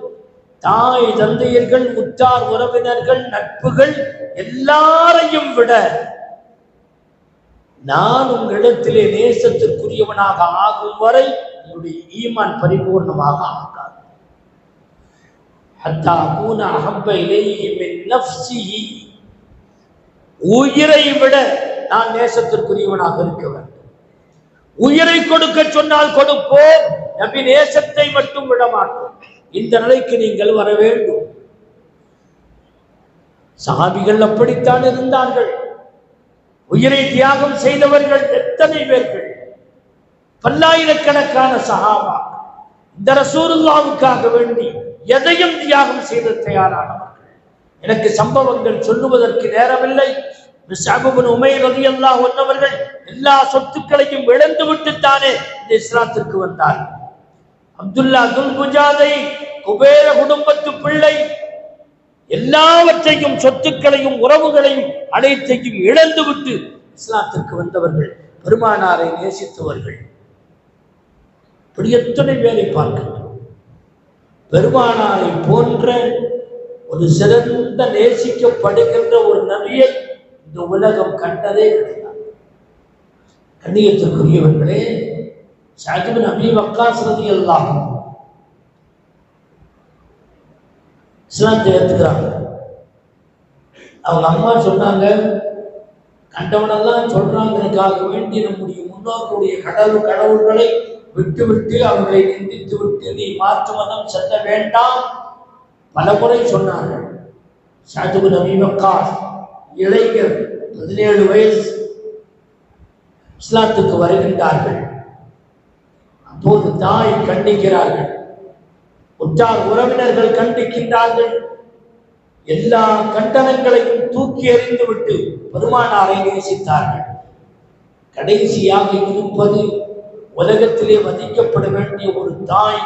தாய் தந்தையர்கள், உற்றார் உறவினர்கள், நட்புகள் எல்லாரையும் விட நான் உங்களிடத்திலே நேசத்திற்குரியவனாக ஆகும் வரை உங்களுடைய ஈமான் பரிபூர்ணமாக ஆகாது. ஹத்தா கூன அஹப்ப இலைஹி மின் நஃப்ஸிஹி, உயிரை விட நான் நேசத்திற்குரியவனாக இருக்க வேண்டும். உயிரை கொடுக்க சொன்னால் கொடுப்போம், நபி நேசத்தை மட்டும் விட மாட்டோம். இந்த நிலைக்கு நீங்கள் வர வேண்டும். சஹாபிகள் அப்படித்தான் இருந்தார்கள். உயிரை தியாகம் செய்தவர்கள் எத்தனை பேர்கள்! பல்லாயிரக்கணக்கான சஹாபா இந்த ரசூலுல்லாஹ்வுக்காக வேண்டி எதையும் தியாகம் செய்த தயாரானவர்கள். எனக்கு சம்பவங்கள் சொல்லுவதற்கு நேரமில்லை. முஸ்அப் இப்னு உமைர் ரலியல்லாஹு அன்ஹு அவர்கள் எல்லா சொத்துக்களையும் இழந்து விட்டுத்தானே இந்த இஸ்லாத்திற்கு வந்தார். அப்துல்லா துல் குஜாதை குபேர குடும்பத்து பிள்ளை, எல்லாவற்றையும், சொத்துக்களையும், உறவுகளையும் அனைத்தையும் இழந்து விட்டு இஸ்லாத்திற்கு வந்தவர்கள், பெருமானாரை நேசித்தவர்கள். இப்படி எத்தனை பேரை பார்க்கிறோம். பெருமானாரை போன்ற ஒரு சிறந்த நேசிக்கப்படுகின்ற ஒரு நபியை இந்த உலகம் கண்டதே கிடையாது. கண்ணியத்திற்குரியவர்களே, ஸஅத் இப்னு அபீ வக்காஸ் ரலியல்லாஹு அன்ஹு இஸ்லாத்தை ஏற்றுக்கிறாங்க. அவங்க அம்மா சொன்னாங்க, கண்டவனெல்லாம் சொல்றாங்கிறதுக்காக வேண்டி நம்முடைய முன்னோர்களுடைய கடவுள்களை விட்டு விட்டு அவர்களை நிந்தித்து விட்டு நீ மாற்று மதம் செல்ல வேண்டாம் பல முறை சொன்னார்கள். ஸஅத் இப்னு அபீ வக்காஸ் இளைஞர், 17 வயசு, இஸ்லாத்துக்கு வருகின்றார்கள். அப்போது தாய் கண்டிக்கிறார்கள், உற்றார் உறவினர்கள் கண்டிக்கின்றார்கள். எல்லா கண்டனங்களையும் தூக்கி எறிந்து விட்டு பெருமானாரை நேசித்தார்கள். கடைசியாக இருப்பது உலகத்திலே மதிக்கப்பட வேண்டிய ஒரு தாய்.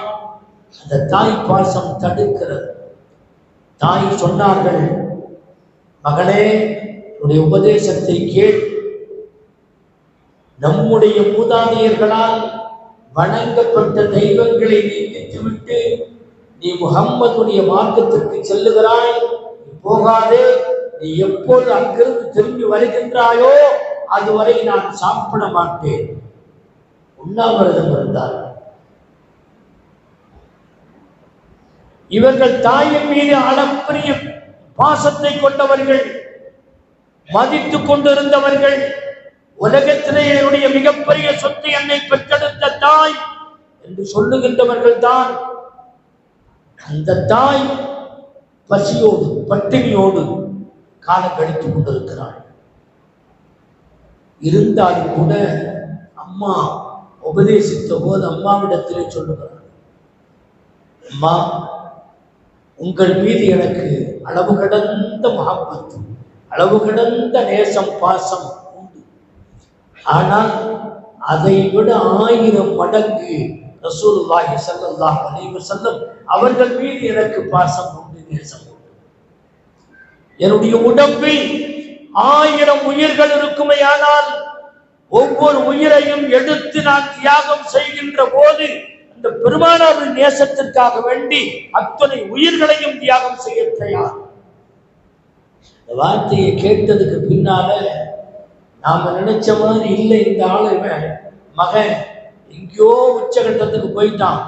அந்த தாய் பாசம் தடுக்கிறது. தாய் சொன்னார்கள், மகனே, உன்னுடைய உபதேசத்தை கேள். நம்முடைய மூதாதையர்களால் வணங்கப்பட்ட தெய்வங்களை நீக்கிவிட்டு நீ முஹம்மதுடைய மார்க்கத்திற்கு செல்லுகிறாய். போகாதே. நீ எப்போது அங்கிருந்து திரும்பி வருகின்றாயோ அதுவரை நான் சாப்பிட மாட்டேன். உண்ணாவிரதம் இருந்தார். இவர்கள் தாயின் மீது அளப்பரிய பாசத்தை கொண்டவர்கள், மதித்துக் கொண்டிருந்தவர்கள். உலகத்திலே என்னுடைய மிகப்பெரிய சொத்து என்னை பெற்றெடுத்த தாய் என்று சொல்லுகின்றவர்கள் தான். அந்த தாய் பசியோடு பட்டினியோடு காலம் கழித்துக் கொண்டிருக்கிறாள். இருந்தாலும் கூட அம்மா உபதேசித்த போது அம்மாவிடத்திலே சொல்லுகிறார், அம்மா, உங்கள் மீது எனக்கு அளவு கடந்த மஹப்பத், அளவு கடந்த நேசம், பாசம் உண்டு. ஆனால் அதை விட 1000 மடங்கு ரசூலுல்லாஹி ஸல்லல்லாஹு அலைஹி வஸல்லம் அவர்கள் மீது எனக்கு பாசம் உண்டு, நேசம் உண்டு. என்னுடைய உடம்பில் 1000 உயிர்கள் இருக்குமே, ஆனால் ஒவ்வொரு உயிரையும் எடுத்து நான் தியாகம் செய்கின்ற போது அந்த பெருமானாரின் நேசத்திற்காக வேண்டி அத்தனை உயிர்களையும் தியாகம் செய்ய தயார். இந்த வார்த்தையை கேட்டதுக்கு பின்னால நாம நினைச்ச மாதிரி இல்லை, இந்த ஆளு மகன் எங்கேயோ உச்சகட்டத்துக்கு போயிட்டான்,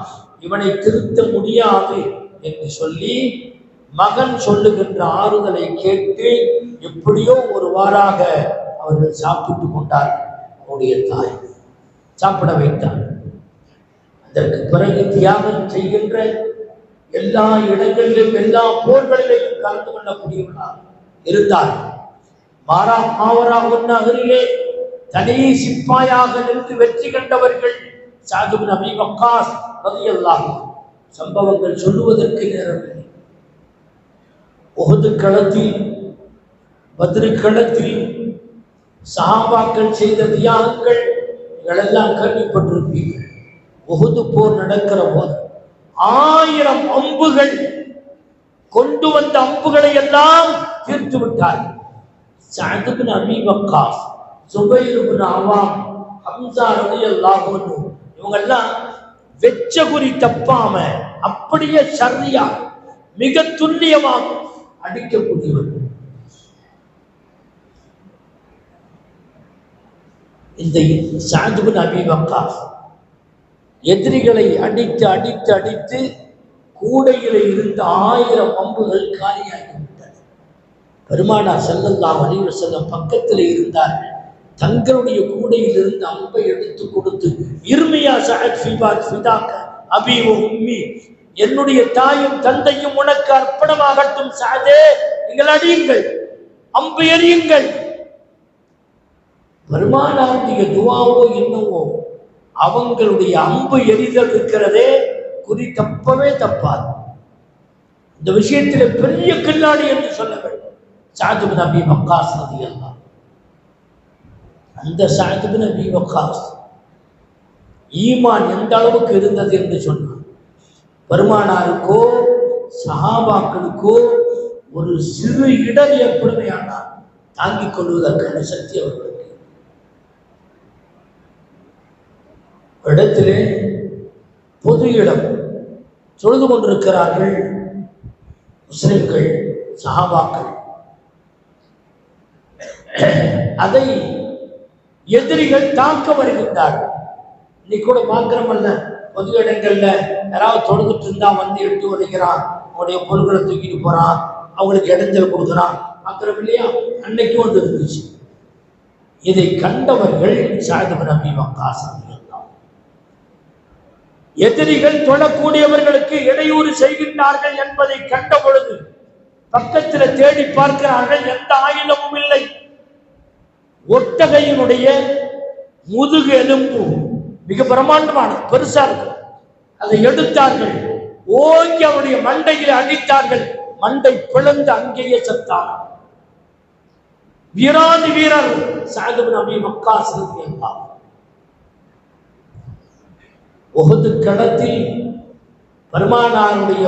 இவனை திருத்த முடியாது என்று சொல்லி மகன் சொல்லுகின்ற ஆறுதலை கேட்டு எப்படியோ ஒரு வாராக அவர்கள் சாப்பிட்டு கொண்டார்கள். அவருடைய தாய் சாப்பிட வைத்தார். அதற்கு பிறகு தியாகம் செய்கின்ற எல்லா இடங்களிலும் எல்லா போர்களிலும் கலந்து கொள்ளக்கூடியவர்களாக இருந்தார். மாவரா நகரிலே தனி சிப்பாயாக நின்று வெற்றி கண்டவர்கள் சஅத் இப்னு அபீ வக்காஸ் ரலியல்லாஹு அன்ஹு. சம்பவங்கள் சொல்லுவதற்கு நேரமில்லை. உஹது களத்தில், பத்ரு களத்தில் சஹாபாக்கள் செய்த தியாகங்கள் எல்லாம் கேள்விப்பட்டிருப்பீர்கள். உஹது போர் நடக்கிற போது 1000 அம்புகள் கொண்டு வந்த அம்புகளை எல்லாம் தீர்த்து விட்டார்கள். சஅத் இப்னு அபீ வக்காஸ், ஜுபைர் இப்னு அவாம், ஹம்ஸா ரலியல்லாஹு அன்ஹு இவங்கெல்லாம் வெச்ச குறி தப்பாம அப்படியே சரியா மிக துல்லியமாக அடிக்கக்கூடியவர்கள். இந்த சஅத் இப்னு அபீ வக்காஸ் எதிரிகளை அடித்து அடித்து அடித்து கூடையில் இருந்த 1000 அம்புகள் காலியாகிவிட்டன. பெருமானார் ஸல்லல்லாஹு அலைஹி வஸல்லம் பக்கத்தில் இருந்தார்கள். தங்களுடைய கூடையில் இருந்து அம்பை எடுத்து கொடுத்து, இர்மியா சஅத் ஃபிதாக்க அபீ வ உம்மி, என்னுடைய தாயும் தந்தையும் உனக்கு அர்ப்பணமாகட்டும் சஅதே, நீங்கள் அடியுங்கள், அம்பு எறியுங்கள். பெருமானாருடைய துஆவோ என்னவோ, அவங்களுடைய அம்பு எரிதல் இருக்கிறதே குறி தப்பவே தப்பாது. இந்த விஷயத்தில் பெரிய கில்லாடி என்று சொல்ல வேண்டும் சஅத் இப்னு அபீ வக்காஸ் ரலியல்லாஹு. அந்த சஅத் இப்னு அபீ வக்காஸ் ஈமான் எந்த அளவுக்கு இருந்தது என்று சொன்னார். பெருமானாருக்கோ சஹாபாக்களுக்கோ ஒரு சிறு இடர் ஏற்படுமையானால் தாங்கிக் கொள்வதற்கான சக்தி அவர்களுக்கு. இடத்திலே பொது இடம் தொழுது கொண்டிருக்கிறார்கள் முஸ்லிம்கள், சஹாபாக்கள். அதை எதிரிகள் தாக்க வருகின்றார்கள். இன்னைக்கு கூட பார்க்கிறோமல்ல, பொது இடங்கள்ல யாராவது தொழுதுட்டு இருந்தா வந்து எடுத்து உதைக்கிறான், அவனுடைய பொருட்களை தூக்கிட்டு போறான், அவங்களுக்கு இடைஞ்சல் கொடுக்குறான், பார்க்கிறோம் இல்லையா? அன்னைக்கும் வந்து இருந்துச்சு. இதை கண்டவர்கள் சஅத் இப்னு அபீ வக்காஸ் எதிரிகள் தொழக்கூடியவர்களுக்கு இடையூறு செய்கின்றார்கள் என்பதை கண்ட பொழுது பக்கத்தில் தேடி பார்க்கிறார்கள். எந்த ஆயுதமும் இல்லை. ஒட்டகையினுடைய முதுகு எலும்பு மிக பிரமாண்டமான பெருசா இருக்கு. அதை எடுத்தார்கள், ஓங்கி அவருடைய மண்டையில் அடித்தார்கள். மண்டை பிளந்து அங்கேயே செத்தார். வீராதி வீரர் சஅத் இப்னு அபீ வக்காஸ் ரலியல்லாஹு. உஹது களத்தில் பெருமானாருடைய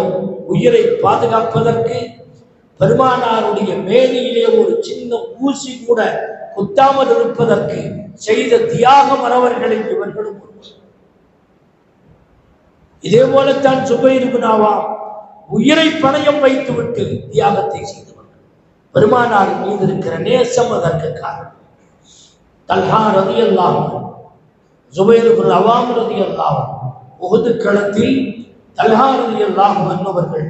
உயிரை பாதுகாப்பதற்கு பெருமானாருடைய மேனியிலே ஒரு சின்ன ஊசி கூட குத்தாமல் இருப்பதற்கு செய்த தியாகம் அவர்களில் இவர்களும் ஒருவர். இதே போலத்தான் ஜுபைர் இப்னு அவாம் உயிரை பணயம் வைத்துவிட்டு தியாகத்தை செய்தவர்கள். பெருமானார் மீது இருக்கிற நேசம் அதற்கு காரணம். தல்ஹா ரலியல்லாஹு அன்ஹு, ஜுபைர் இப்னு அவாம் ரலியல்லாஹு அன்ஹு உஹது களத்தில் தல்ஹா ரலியல்லாஹு அன்ஹு அவர்கள்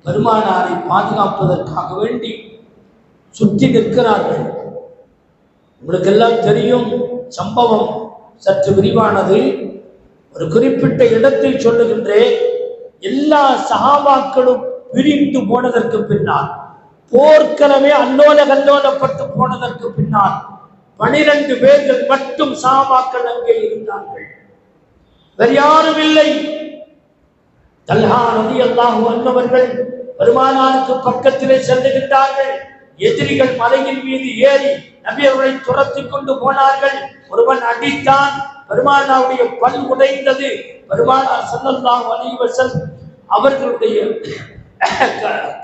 பெருமானாரை பாதுகாப்பதற்காக வேண்டி சுற்றி நிற்கிறார்கள். உங்களுக்கு எல்லாம் தெரியும் சம்பவம், சற்று விரிவானது. ஒரு குறிப்பிட்ட இடத்தில் சொல்லுகின்றேன். எல்லா சஹாபாக்களும் பிரிந்து போனதற்கு பின்னால், போர்க்களமே அல்லோல கல்லோலப்பட்டு போனதற்கு பின்னால் 12 பேர்கள் மட்டும் சஹாபாக்கள் அங்கே இருந்தார்கள். வேறு யாரும் இல்லை. தல்ஹா ரலியல்லாஹு அன்ஹு அவர்கள் பெருமானாருக்கு பக்கத்திலே செல்லுகின்றார்கள். எதிரிகள் மலையின் மீது ஏறி நபி அவர்களை துரத்தி கொண்டு போனார்கள். ஒருவன் அடித்தான், பெருமானாருடைய பல் உடைந்தது. பெருமானார் ஸல்லல்லாஹு அலைஹி வஸல்லம் அவர்களுடைய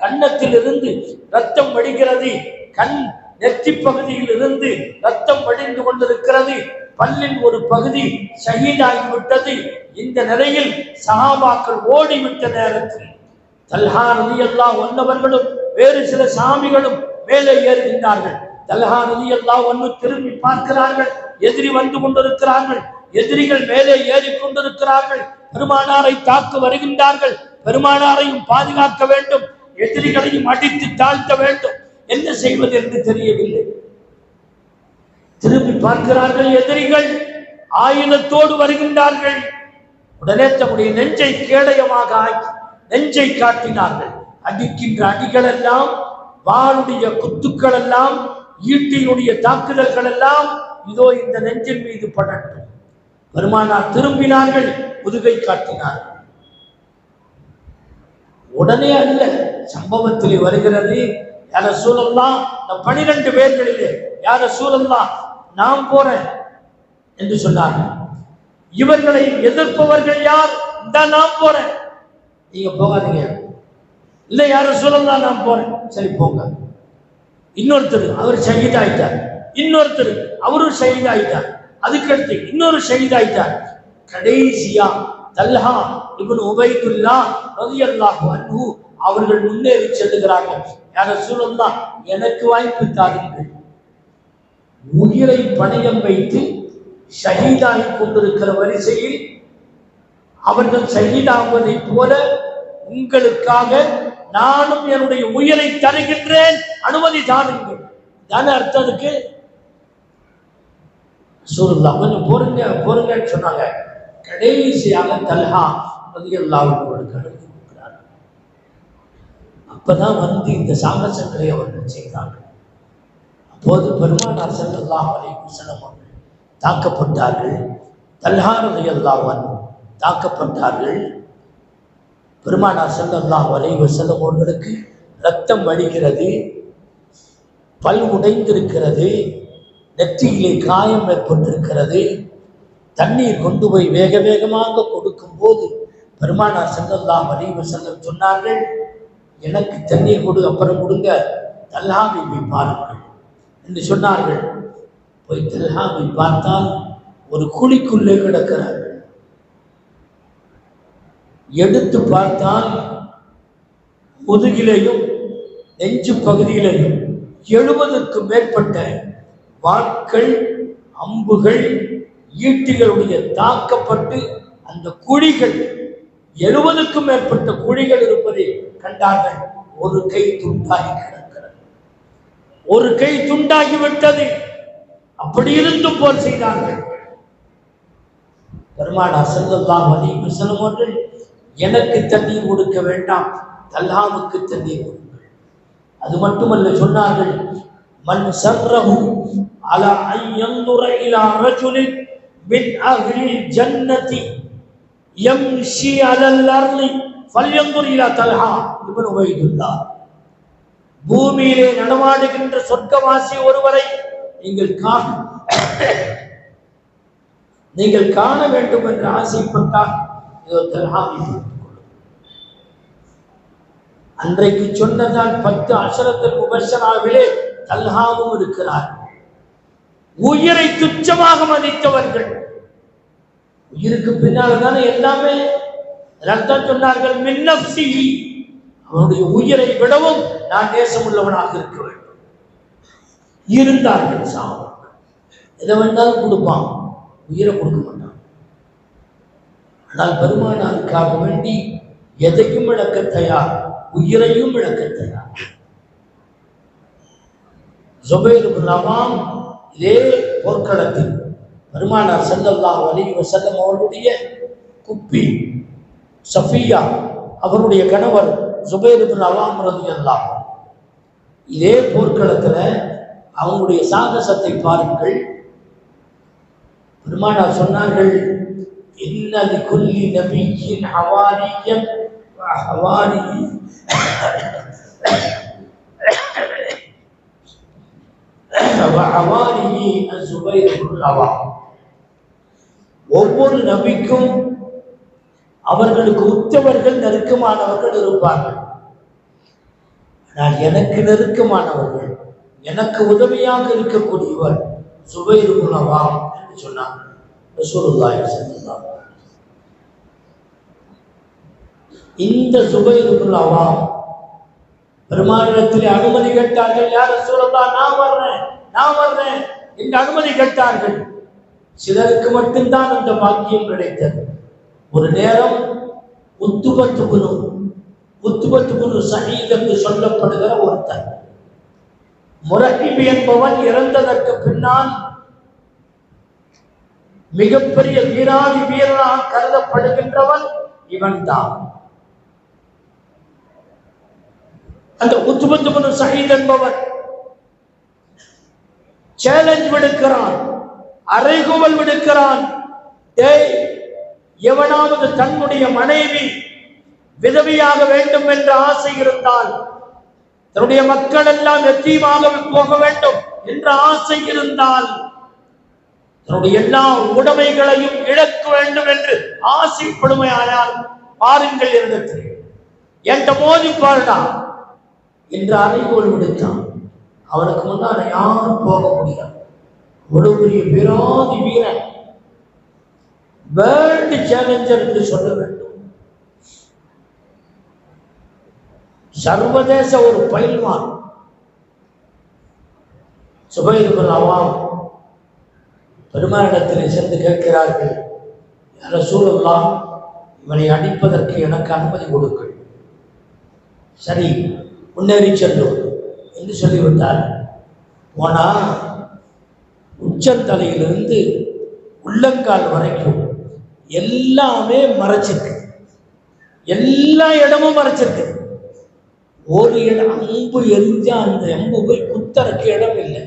கன்னத்தில் இருந்து ரத்தம் வடிகிறது. கண் நெற்றி பகுதியில் இருந்து ரத்தம் வடிந்து கொண்டிருக்கிறது. பல்லின் ஒரு பகுதி ஷஹீதாகிவிட்டது. இந்த நிலையில் சஹாபாக்கள் ஓடிவிட்ட நேரத்தில் தல்ஹா ரலியல்லாஹு அன்ஹு அவர்களும் வேறு சில சாமிகளும் மேலே ஏறுகின்றார்கள். தல்ஹா ரலியல்லாஹு அன்ஹு திரும்பி பார்க்கிறார்கள், எதிரி வந்து கொண்டிருக்கிறார்கள், எதிரிகள் மேலே ஏறி கொண்டிருக்கிறார்கள், பெருமானாரை தாக்க வருகின்றார்கள், பெருமானாரையும் பாதுகாக்க வேண்டும், எதிரிகளையும் அடித்து தாழ்த்த வேண்டும், என்ன செய்வது என்று தெரியவில்லை. திரும்பி பார்க்கிறார்கள், எதிரிகள் ஆயுதத்தோடு வருகின்றார்கள். உடனே தம்முடைய நெஞ்சை கேடயமாக ஆக்கி நெஞ்சை காட்டினார்கள். அடிக்கின்ற அடிகள் எல்லாம், வாளுடைய குத்துக்கள் எல்லாம், ஈட்டியினுடைய தாக்குதல்கள் எல்லாம் இதோ இந்த நெஞ்சின் மீது படட்டும். பெருமானார் திரும்பினார்கள், முதுகை காட்டினார்கள். உடனே அல்ல, சம்பவத்தில் வருகிறது, யார ரசூலல்லாஹ், இந்த 12 பேர்களிலே யார ரசூலல்லாஹ் நான் போறேன் என்று சொன்னார்கள். இவர்களை எதிர்ப்பவர்கள் யார்? நான் போறேன், நீங்க போகாதீங்க. இல்ல யார ரசூலல்லாஹ் நான் போறேன், சரி போங்க. இன்னொருத்தர் அவர் ஷஹீத் ஆயிட்டார், இன்னொருத்தர் அவரும் ஷஹீத் ஆயிட்டார், அதுக்கடுத்து இன்னொரு ஷஹீத் ஆயிட்டார். கடைசியா தல்ஹா இப்னு உபைதுல்லாஹ் ரலியல்லாஹு அன்ஹு அவர்கள் முன்னேறி செல்லுகிறார்கள். யா ரசூலல்லாஹ், எனக்கு வாய்ப்பு தாருங்கள், உயிரை பணயம் வைத்து ஷஹீதாகி கொண்டிருக்கிற வரிசையில் அவர்கள் ஷஹீதாகுவதை போல உங்களுக்காக நானும் என்னுடைய உயிரை தருகின்றேன், அனுமதி தாருங்கள். தானே அர்த்தத்துக்கு ரசூலுல்லாஹ் கொஞ்சம் பொறுங்கன்னு சொன்னாங்க. கடைசியாக தல்ஹா ரலியல்லாஹு அன்ஹு அனுமதி கொடுக்கிறார்கள். அப்பதான் வந்து இந்த சாகசங்களை அவர்கள் செய்தார்கள். அப்போது பெருமானார் ஸல்லல்லாஹு அலைஹி வஸல்லம் அவர்கள் தாக்கப்பட்டார்கள். தல்ஹா ரலியல்லாஹு அன்ஹு தாக்கப்பட்டார்கள். பெருமானார் ஸல்லல்லாஹு அலைஹி வஸல்லம் அவர்களுக்கு ரத்தம் வடிகிறது, பல் உடைந்திருக்கிறது, நெற்றியிலே காயம் ஏற்பட்டிருக்கிறது. தண்ணீர் கொண்டு போய் வேக வேகமாக கொடுக்கும் போது பெருமானார் ஸல்லல்லாஹு அலைஹி வஸல்லம் சொன்னார்கள், எனக்கு தண்ணீர் கொடு, அப்புறம் கொடுங்க, தல்ஹாவை போய் பாருங்கள் என்று சொன்னார்கள். போய் தல்ஹாவை பார்த்தால் ஒரு குழிக்குள்ளே கிடக்கிறார்கள். எடுத்து பார்த்தால் முதுகிலையும் நெஞ்சு பகுதியிலையும் 70க்கும் மேற்பட்ட வாட்கள், அம்புகள், ஈட்டிகளுடைய தாக்கப்பட்டு அந்த குழிகள் 70க்கும் மேற்பட்ட குழிகள் இருப்பதை கண்டார்கள். ஒரு கை துண்டாகி கிடக்கிறது, ஒரு கை துண்டாகிவிட்டது. அப்படி இருந்தும் போல் செய்தார்கள். பெருமானார் ஸல்லல்லாஹு அலைஹி வஸல்லம் அவர்கள், எனக்கு தண்ணீர் கொடுக்க வேண்டாம், தல்ஹாவுக்கு தண்ணீர் கொடுங்கள். அது மட்டுமல்ல, சொன்னார்கள், மன் சர்ரஹு அலா அன் யன்துர இலா ரஜுலின் மின் அஹ்லில் ஜன்னதி யம்ஷி அலல் அர்லி ஃபல்யன்துர் இலா தல்ஹா இப்னு உபைதுல்லாஹ். பூமியிலே நடமாடுகின்ற சொர்க்கவாசி ஒருவரை நீங்கள் காண வேண்டும் என்று ஆசைப்பட்டால் இதோ தல்ஹாவை அன்றைக்கு சொன்னதால் 10 அஷரத்துல் முபஷ்ஷராவிலே தல்ஹாவும் இருக்கிறார். உயிரை துச்சமாக மதித்தவர்கள், உயிருக்கு பின்னால் தானே எல்லாமே. ரத்தம் சொன்னார்கள், மின் நஃப்ஸிஹி, அவனுடைய உயிரை விடவும் நான் நேசம் உள்ளவனாக இருக்க வேண்டும். இருந்தார்கள் சஹாபாக்கள், எதை வேண்டாலும் கொடுப்பான், உயிரை கொடுக்க மாட்டான். ஆனால் பெருமானாருக்காக வேண்டி எதையும் இழக்க தயார், உயிரையும் இழக்க தயார். ஜுபைர் இப்னு அவாம் இதே போர்க்களத்தில் பெருமானார் ஸல்லல்லாஹு அலைஹி வஸல்லம் அவருடைய குப்பி சஃபியா, அவருடைய கணவர் ஜுபைர் இப்னு அவாம் ரலியல்லாஹு அன்ஹு, இதே போர்க்களத்தில் அவங்களுடைய சாகசத்தை பாருங்கள். பெருமானார் சொன்னார்கள், இன்ன லிகுல்லி நபிய்யின் ஹவாரியன் வ ஹவாரி ஒவ்வொரு நபிக்கும் அவர்களுக்கு உத்தவர்கள், நெருக்கமானவர்கள் இருப்பார்கள். ஆனால் எனக்கு நெருக்கமானவர்கள், எனக்கு உதவியாக இருக்கக்கூடியவர் ஜுபைர் இப்னு அவாம் என்று சொன்னார் ரசூலுல்லாஹி ஸல்லல்லாஹு அலைஹி வஸல்லம். இந்த ஜுபைர் இப்னு அவாம் பெருமானிடத்தில் அனுமதி கேட்டார்கள். யார் ரசூலல்லாஹ், நான் வர்றேன் என்று அனுமதி கேட்டார்கள். சிலருக்கு மட்டும்தான் அந்த பாக்கியம் கிடைத்தது. ஒரு நேரம் உத்துபத்து குனு சயீத் என்று சொல்லப்படுகிற ஒருத்தர், முரஹிப் என்பவன் இறந்ததற்கு பின்னால் மிகப்பெரிய வீரனாக கருதப்படுகின்றவன் இவன் தான். அந்த உத்துபத்து குனு சயீத் என்பவன் சேலஞ்ச் விடுக்கிறான், அறைகூவல் விடுக்கிறான். எவனாவது தன்னுடைய மனைவி விதவியாக வேண்டும் என்ற ஆசை இருந்தால், தன்னுடைய மக்கள் எல்லாம் எத்தீமாக போக வேண்டும் என்ற ஆசை இருந்தால், தன்னுடைய எல்லா உடைமைகளையும் இழக்க வேண்டும் என்று ஆசைப்படுமையானால் பாருங்கள் இருந்தது என்கிட்ட மோதி பாருடா என்று அறைகோல் விடுத்தான். அவனுக்கு முன்னால யாரும் போக முடியாது. ஒரு பெரிய விரோதி வீரன், வேர்ல்டு சேலஞ்சர் என்று சொல்ல வேண்டும். சர்வதேச ஒரு பயில்வான் சுபைர் இப்னு அவ்வாம் பெருமானிடத்தில் சென்று கேட்கிறார்கள், யா ரசூலல்லாஹ், இவனை அடிப்பதற்கு எனக்கு அனுமதி கொடுங்கள். சரி, முன்னேறி செல்லும் என்று சொல்லிவிட்டார். போனா உச்சந்தலையிலிருந்து உள்ளங்கால் வரைக்கும் எல்லாமே மறைச்சிருக்கு, எல்லா இடமும் மறைச்சிருக்கு. ஒரு இடம் அம்பு எரிஞ்சா அந்த அம்பு போய் குத்தறக்கு இடம் இல்லை,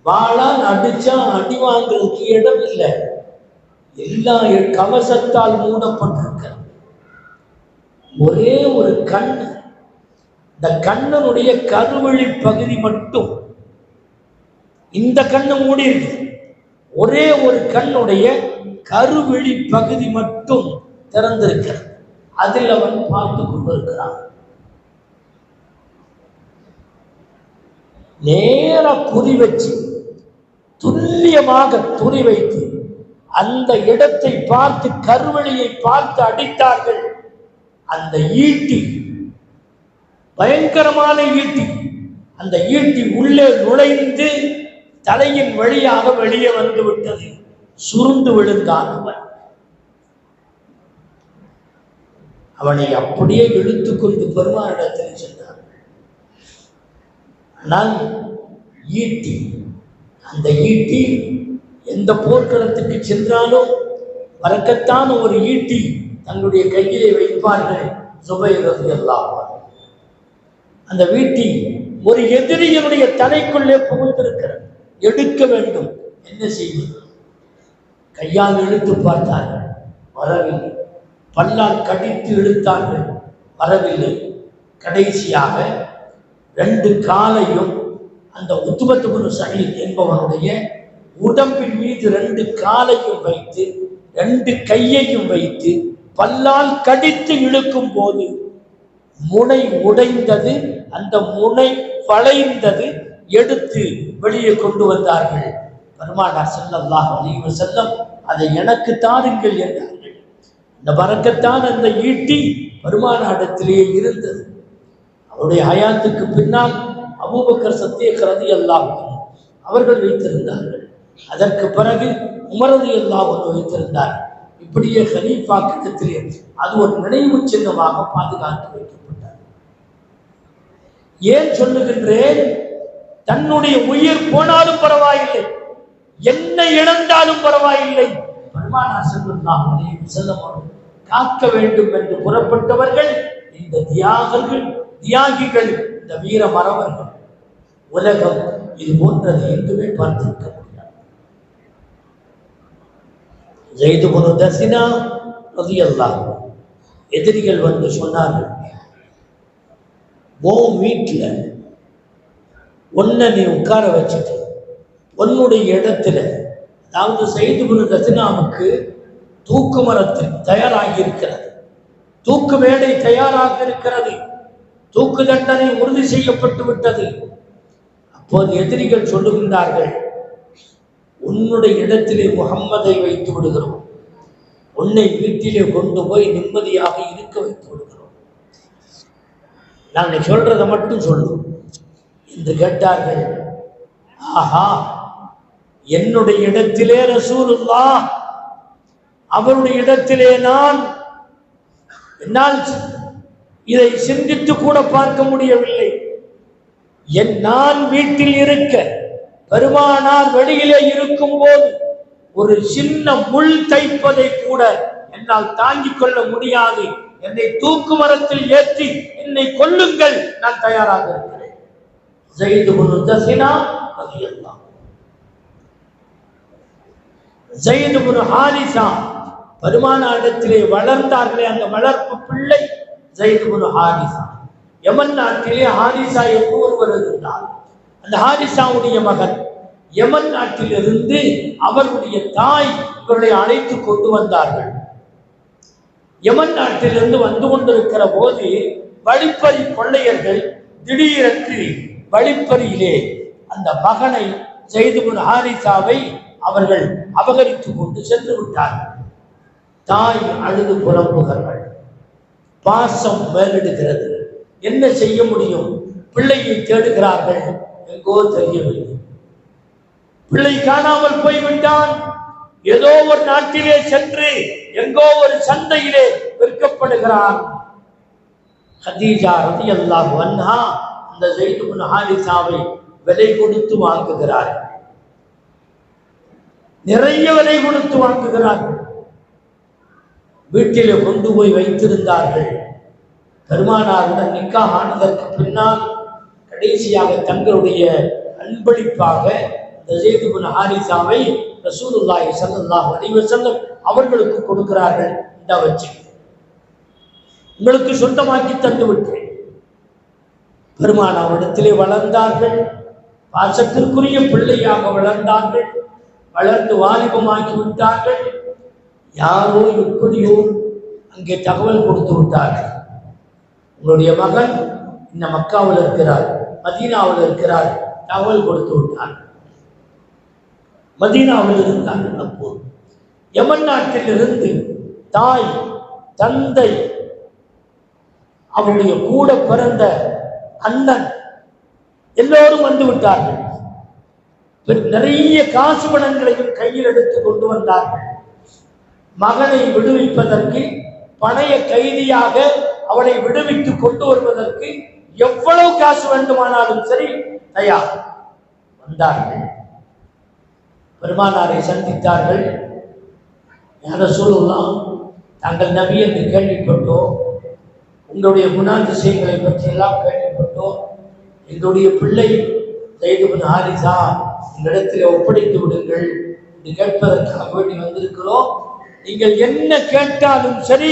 வாளால் அடிச்சா அடி வாங்குறதுக்கு இடம் இல்லை. எல்லா கவசத்தால் மூடப்பட்டிருக்க. ஒரே ஒரு கண், இந்த கண்ணனுடைய கருவழி பகுதி மட்டும், இந்த கண்ணு மூடி இருக்கு, ஒரே ஒரு கண்ணுடைய கருவெளி பகுதி மட்டும் திறந்திருக்கிறது. அதில் அவன் பார்த்து கொண்டிருக்கிறான். நேர குறி வச்சு, துல்லியமாக குறி வைத்து அந்த இடத்தை பார்த்து, கருவெளியை பார்த்து அடித்தார்கள். அந்த ஈட்டி பயங்கரமான ஈட்டி, அந்த ஈட்டி உள்ளே நுழைந்து தலையின் வழியாக வெளியே வந்து விட்டது. சுருண்டு விழுந்தான் அவன். அவனை அப்படியே இழுத்துக்கொண்டு பெருமானிடத்தில் சென்றான். ஆனால் ஈட்டி, அந்த ஈட்டி எந்த போர்க்களத்துக்கு சென்றாலும் வரக்கத்தான ஒரு ஈட்டி தன்னுடைய கையிலே வைப்பார்கள். சுபைர் ரலியல்லாஹு அன்ஹு அந்த ஈட்டி ஒரு எதிரியினுடைய தலைக்குள்ளே புகுந்திருக்கிறது. எடுக்க வேண்டும், என்ன செய்வது? கையால் இழுத்து பார்த்தார்கள், வரவில்லை. பல்லால் கடித்து இழுத்தார்கள், வரவில்லை. கடைசியாக 2 காலையும் அந்த உத்துபத்து குனு சயீத் என்பவனுடைய உடம்பின் மீது 2 காலையும் வைத்து 2 கையையும் வைத்து பல்லால் கடித்து இழுக்கும் போது முனை உடைந்தது, அந்த முனை வளைந்தது. எடுத்து வெளியே கொண்டு வந்தார்கள். பெருமானார் ஸல்லல்லாஹு அலைஹி வஸல்லம் அதை எனக்கு தாருங்கள் என்றார்கள். இந்த பரக்கத்தான் அந்த ஈட்டி பெருமானாரிடத்திலே இருந்தது. அவருடைய ஹயாத்துக்கு பின்னால் அபூபக்கர் ஸித்தீக் ரலியல்லாஹு அன்ஹு அவர்கள் வைத்திருந்தார்கள். அதற்கு பிறகு உமர் ரலியல்லாஹு அன்ஹு வைத்திருந்தார்கள். இப்படியே கலீஃபா கிட்டத்திலே அது ஒரு நினைவு சின்னமாக பாதுகாத்து வைக்கப்பட்டார். ஏன் சொல்லுகின்றேன்? தன்னுடைய உயிர் போனாலும் பரவாயில்லை, என்ன இழந்தாலும் பரவாயில்லை, பெருமானார் ஸல்லல்லாஹு அலைஹி வஸல்லம் காக்க வேண்டும் என்று புறப்பட்டவர்கள் இந்த தியாகிகள், இந்த வீர மறவர்கள். உலகம் இது போன்றது எங்குமே பார்த்திருக்க முடியாது. ஸைத் இப்னு தஸினா ரலியல்லாஹு அன்ஹு எதிரிகள் வந்து சொன்னார்கள், உன் வீட்டில் ஒன்ன நீ உட்கார வச்சுட்டு உன்னுடைய இடத்துல, அதாவது ஸைத் இப்னு தஸினாவுக்கு தூக்கு மரத்தில் தயாராகி இருக்கிறது, தூக்கு மேடை தயாராக இருக்கிறது, தூக்கு தண்டனை உறுதி செய்யப்பட்டு விட்டது. அப்போது எதிரிகள் சொல்லுகின்றார்கள், உன்னுடைய இடத்திலே முஹம்மதை வைத்து விடுகிறோம், உன்னை வீட்டிலே கொண்டு போய் நிம்மதியாக இருக்க வைத்து விடுகிறோம். நாங்க சொல்றதை மட்டும் சொல்லு என்று கேட்டார்கள். ஆஹா, என்னுடைய இடத்திலே ரசூலுல்லாஹ், அவருடைய இடத்திலே என்னால் இதை சிந்தித்து கூட பார்க்க முடியவில்லை. நான் வீட்டில் இருக்க, பெருமானார் வெளியிலே இருக்கும் போது ஒரு சின்ன முள் தைப்பதை கூட என்னால் தாங்கிக் கொள்ள முடியாது. என்னை தூக்கு மரத்தில் ஏற்றி என்னை கொல்லுங்கள், நான் தயாராக இருக்கிறேன். ஸைத் இப்னு தஸினா ரலியல்லாஹு, ஸைத் இப்னு ஹாரிஸா பெருமானாரிடத்திலே வளர்ந்தார்களே, அந்த வளர்ப்பு பிள்ளை ஸைத் இப்னு ஹாரிஸா. யமன் நாட்டிலே ஹாரிஸா என்று ஒருவர் இருந்தார். அந்த ஹாரிஸாவுடைய மகன் யமன் நாட்டிலிருந்து அவருடைய தாய் இவர்களை அழைத்து கொண்டு வந்தார்கள். யமன் நாட்டிலிருந்து வந்து கொண்டிருக்கிற போது வழிப்பறி கொள்ளையர்கள் திடீரென்று வழிப்பறியிலே அந்த மகனை ஸைத் இப்னு ஹாரிஸாவை அவர்கள் அபகரித்து கொண்டு சென்று விட்டார்கள். தாய் அழுது புலம்புகிறார்கள். பாசம் மேலிடுகிறது. என்ன செய்ய முடியும்? பிள்ளையை தேடுகிறார்கள், எங்கோ தெரியவில்லை. பிள்ளை காணாமல் போய்விட்டான். ஏதோ ஒரு நாட்டிலே சென்று எங்கோ ஒரு சந்தையிலே விற்கப்படுகிறான். கதீஜா ரலியல்லாஹு அன்ஹா அந்த ஸைத் இப்னு ஹாரிஸாவை விலை கொடுத்து வாங்குகிறார். நிறைய விலை கொடுத்து வாங்குகிறார்கள். வீட்டிலே கொண்டு போய் வைத்திருந்தார்கள். பெருமானாருடன் நிக்காஹ் ஆனதற்கு பின்னால் கடைசியாக தங்களுடைய அன்பளிப்பாக ஸைத் இப்னு ஹாரிஸாவை ரசூலுல்லாஹி ஸல்லல்லாஹு அலைஹி வஸல்லம் அவர்களுக்கு கொடுக்கிறார்கள். இந்த வச்சு உங்களுக்கு சொந்தமாக்கி தந்து விட்டேன். பெருமானாரிடத்திலே வளர்ந்தார்கள். பாசத்திற்குரிய பிள்ளையாக வளர்ந்தார்கள். வளர்ந்து வாலிபமாக்கி விட்டார்கள். யாரோ எப்படியோ அங்கே தகவல் கொடுத்து விட்டார்கள், உங்களுடைய மகன் இந்த மக்காவில் இருக்கிறார், மதீனாவில் இருக்கிறார். தகவல் கொடுத்து விட்டார். மதீனாவில் இருந்தார்கள். அப்போது யமன் நாட்டில் இருந்து தாய், தந்தை, அவருடைய கூட பிறந்த அண்ணன் எல்லோரும் வந்து விட்டார்கள். நிறைய காசு பணங்களையும் கையில் எடுத்து கொண்டு வந்தார்கள். மகனை விடுவிப்பதற்கு, பணைய கைதியாக அவனை விடுவித்து கொண்டு வருவதற்கு எவ்வளவு காசு வேண்டுமானாலும் சரி தயார். வந்தார்கள். பெருமானாரை சந்தித்தார்கள். யா ரசூலுல்லாஹ், தாங்கள் நபி என்று கேள்விப்பட்டோம், உங்களுடைய குணாதிசயங்களை பற்றி எல்லாம் கேள்விப்பட்டோம். எங்களுடைய பிள்ளை ஸைத் இப்னு ஹாரிஸா எங்களிடத்தில் ஒப்படைத்து விடுங்கள் என்று கேட்பதற்காக வேண்டி வந்திருக்கிறோம். நீங்கள் என்ன கேட்டாலும் சரி,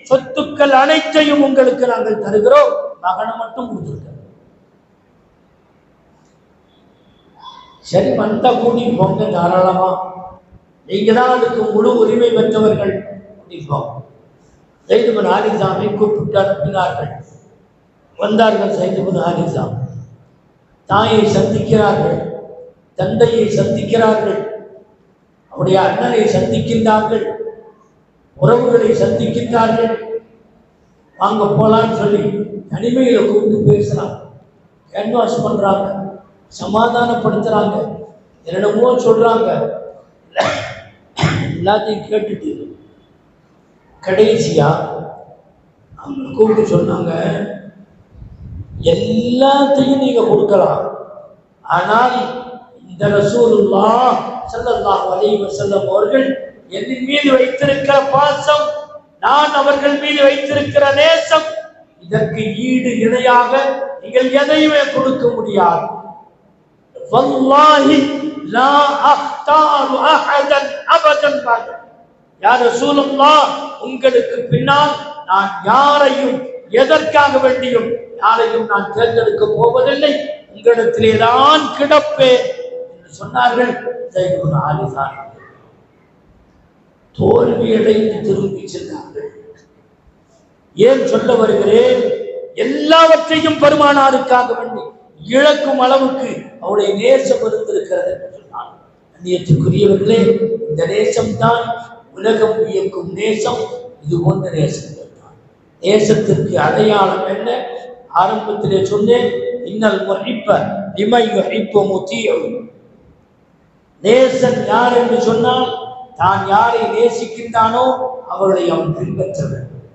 சொத்துக்கள் அனைத்தையும் உங்களுக்கு நாங்கள் தருகிறோம், மகனை மட்டும் கொடுத்துருக்க. சரி, வந்தா கூட்டி போங்க, தாராளமா, நீங்க தான் அதுக்கு முழு உரிமை பெற்றவர்கள். கூட்டிப்போம். ஸைத் இப்னு ஹாரிஸாவை கூப்பிட்டு அனுப்பினார்கள். வந்தார்கள். ஸைத் இப்னு ஹாரிஸா தாயை சந்திக்கிறார்கள், தந்தையை சந்திக்கிறார்கள், அவருடைய அண்ணனை சந்திக்கின்றார்கள், உறவுகளை சந்திக்கின்றார்கள். வாங்க போலான்னு சொல்லி தனிமையில கூப்பிட்டு பேசுறாங்க, கேன்வாஸ் பண்றாங்க, சமாதானப்படுத்துறாங்க, என்னென்னமோ சொல்றாங்க. எல்லாத்தையும் கேட்டுட்டு கடைசியா அவங்க கூப்பிட்டு சொன்னாங்க, எல்லாத்தையும் நீங்க கொடுக்கலாம், ஆனால் இந்த ரசூலுல்லாஹ் ஸல்லல்லாஹு அலைஹி வஸல்லம் அவர்கள் என் மீது வைத்திருக்கிற பாசம், நான் அவர்கள் மீது வைத்திருக்கிற நேசம், இதற்கு ஈடு இணையாக நீங்கள் எதையுமே கொடுக்க முடியாது. வல்லாஹி லா அக்தாரு அஹதன் அபதன் பாத. யா ரசூலுல்லாஹ், உங்களுக்கு பின்னால் நான் யாரையும் எதற்காக வேண்டியும் யாரையும் நான் தேர்ந்தெடுக்க போவதில்லை, உங்களிடத்திலே தான் கிடப்பேன் என்று சொன்னார்கள். ஸைத் இப்னு ஹாரிஸா தோல்வியடைந்து திரும்பி சென்றார்கள். ஏன் சொல்ல வருகிறேன்? எல்லாவற்றையும் பெருமானாருக்காக வேண்டி இழக்கும் அளவுக்கு அவருடைய நேசம் இருந்திருக்கிறது என்று சொன்னார். அந்நியத்துக்குரியவர்களே, இந்த நேசம்தான் உலகம் வியக்கும் நேசம். இது போன்ற நேசங்கள் தான். நேசத்திற்கு அடையாளம் என்ன? ஆரம்பத்திலே சொன்னேன், இன்னல் முஹிப்ப லிமன் யுஹிப்பு முதீஉ. நேசன் யார் என்று சொன்னால் தான் யாரை நேசிக்கின்றானோ அவர்களை அவன் பின்பற்ற வேண்டும்.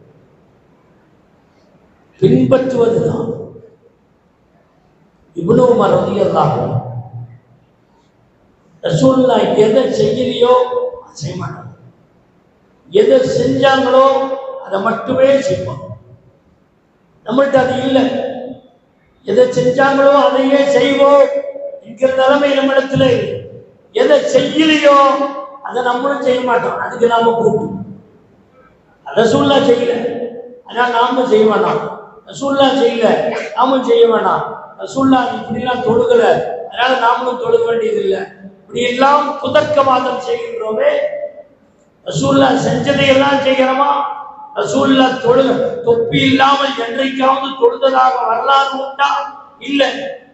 பின்பற்றுவதுதான். இப்னு உமர் ரலியல்லாஹு அன்ஹு ரசூலுல்லாஹ் எதை செய்யலையோ செய்ய மாட்டாங்க, எதை செஞ்சாங்களோ அதை மட்டுமே செய்வாங்க. நம்மள்ட்ட அது இல்லை. எதை செஞ்சாங்களோ அதையே செய்வோம் என்கிற நிலைமை நம்மிடத்துல. எதை செய்யலையோ அதை நம்மளும் செய்ய மாட்டோம். அதுக்கு நாம கூப்பிடும். ரசூலுல்லாஹ் செய்யல, அதனால நாமும் செய்ய வேண்டாம். ரசூலுல்லாஹ் செய்யல, நாமும் செய்ய வேண்டாம். ரசூலுல்லாஹ் இப்படிலாம் தொழுகல, அதனால நாமளும் தொழுக வேண்டியது இல்லை. இப்படி எல்லாம் புதர்க்கவாதம் செய்கின்றோமே. ரசூலுல்லாஹ் செஞ்சதையெல்லாம் செய்கிறோமா? ரசூலுல்லாஹ் தொப்பி இல்லாமல் என்றைக்காவது தொழுததாக வரலாறு உண்டா? இல்ல.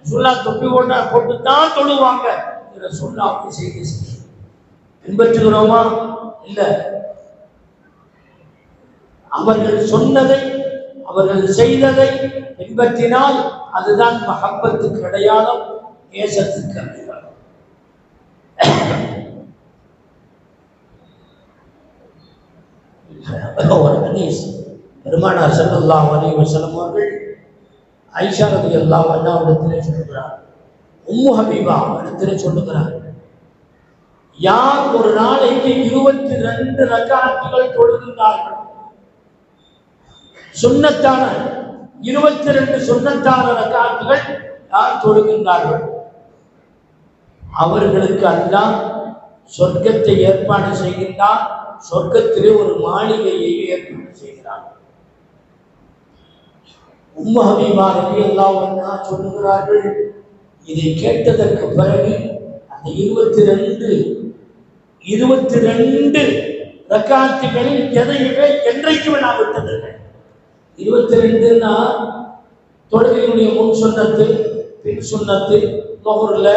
ரசூலுல்லாஹ் தொப்பி போட்டுத்தான் தொழுவாங்க. ரசூலுல்லாஹ் அப்படி செய்ய பின்பற்றுகிறோமா? இல்ல. அவர்கள் சொன்னதை, அவர்கள் செய்ததை பின்பற்றினால் அதுதான் மஹப்பத்துக்கு அடையாளம், நேசத்துக்கு அடையாளம். ஒரு ஹதீஸ், பெருமானார் ஸல்லல்லாஹு அலைஹி வஸல்லம் அவர்கள் ஆயிஷா ரலியல்லாஹு அன்ஹா இடத்திலே சொல்லுகிறார், உம்மு ஹபீபா இடத்திலே சொல்லுகிறார், யார் ஒரு நாளைக்கு 22 ரக்காத்துகள் தொழுகின்றார்கள், சுன்னத்தான 22 சுன்னத்தான ரக்காத்துகள் யார் தொழுகின்றார்கள், அவர்களுக்கு அல்லாஹ் சொர்க்கத்தை ஏற்பாடு செய்கின்றார். சொர்க்கத்திலே ஒரு மாளிகையை ஏற்பாடு செய்கிறார். உம்மு ஹபீபா ரலியல்லாஹு அன்ஹா சொல்லுகிறார்கள், இதை கேட்டதற்கு பிறகு அந்த 22 ரக்காத்துகளில் எதையுமே என்றைக்குமே நான் விட்டதில்லை. 22ன்னா தொழுகையுடைய முன் சுன்னத்து, பின் சுன்னத்து, லுஹ்ர்ல,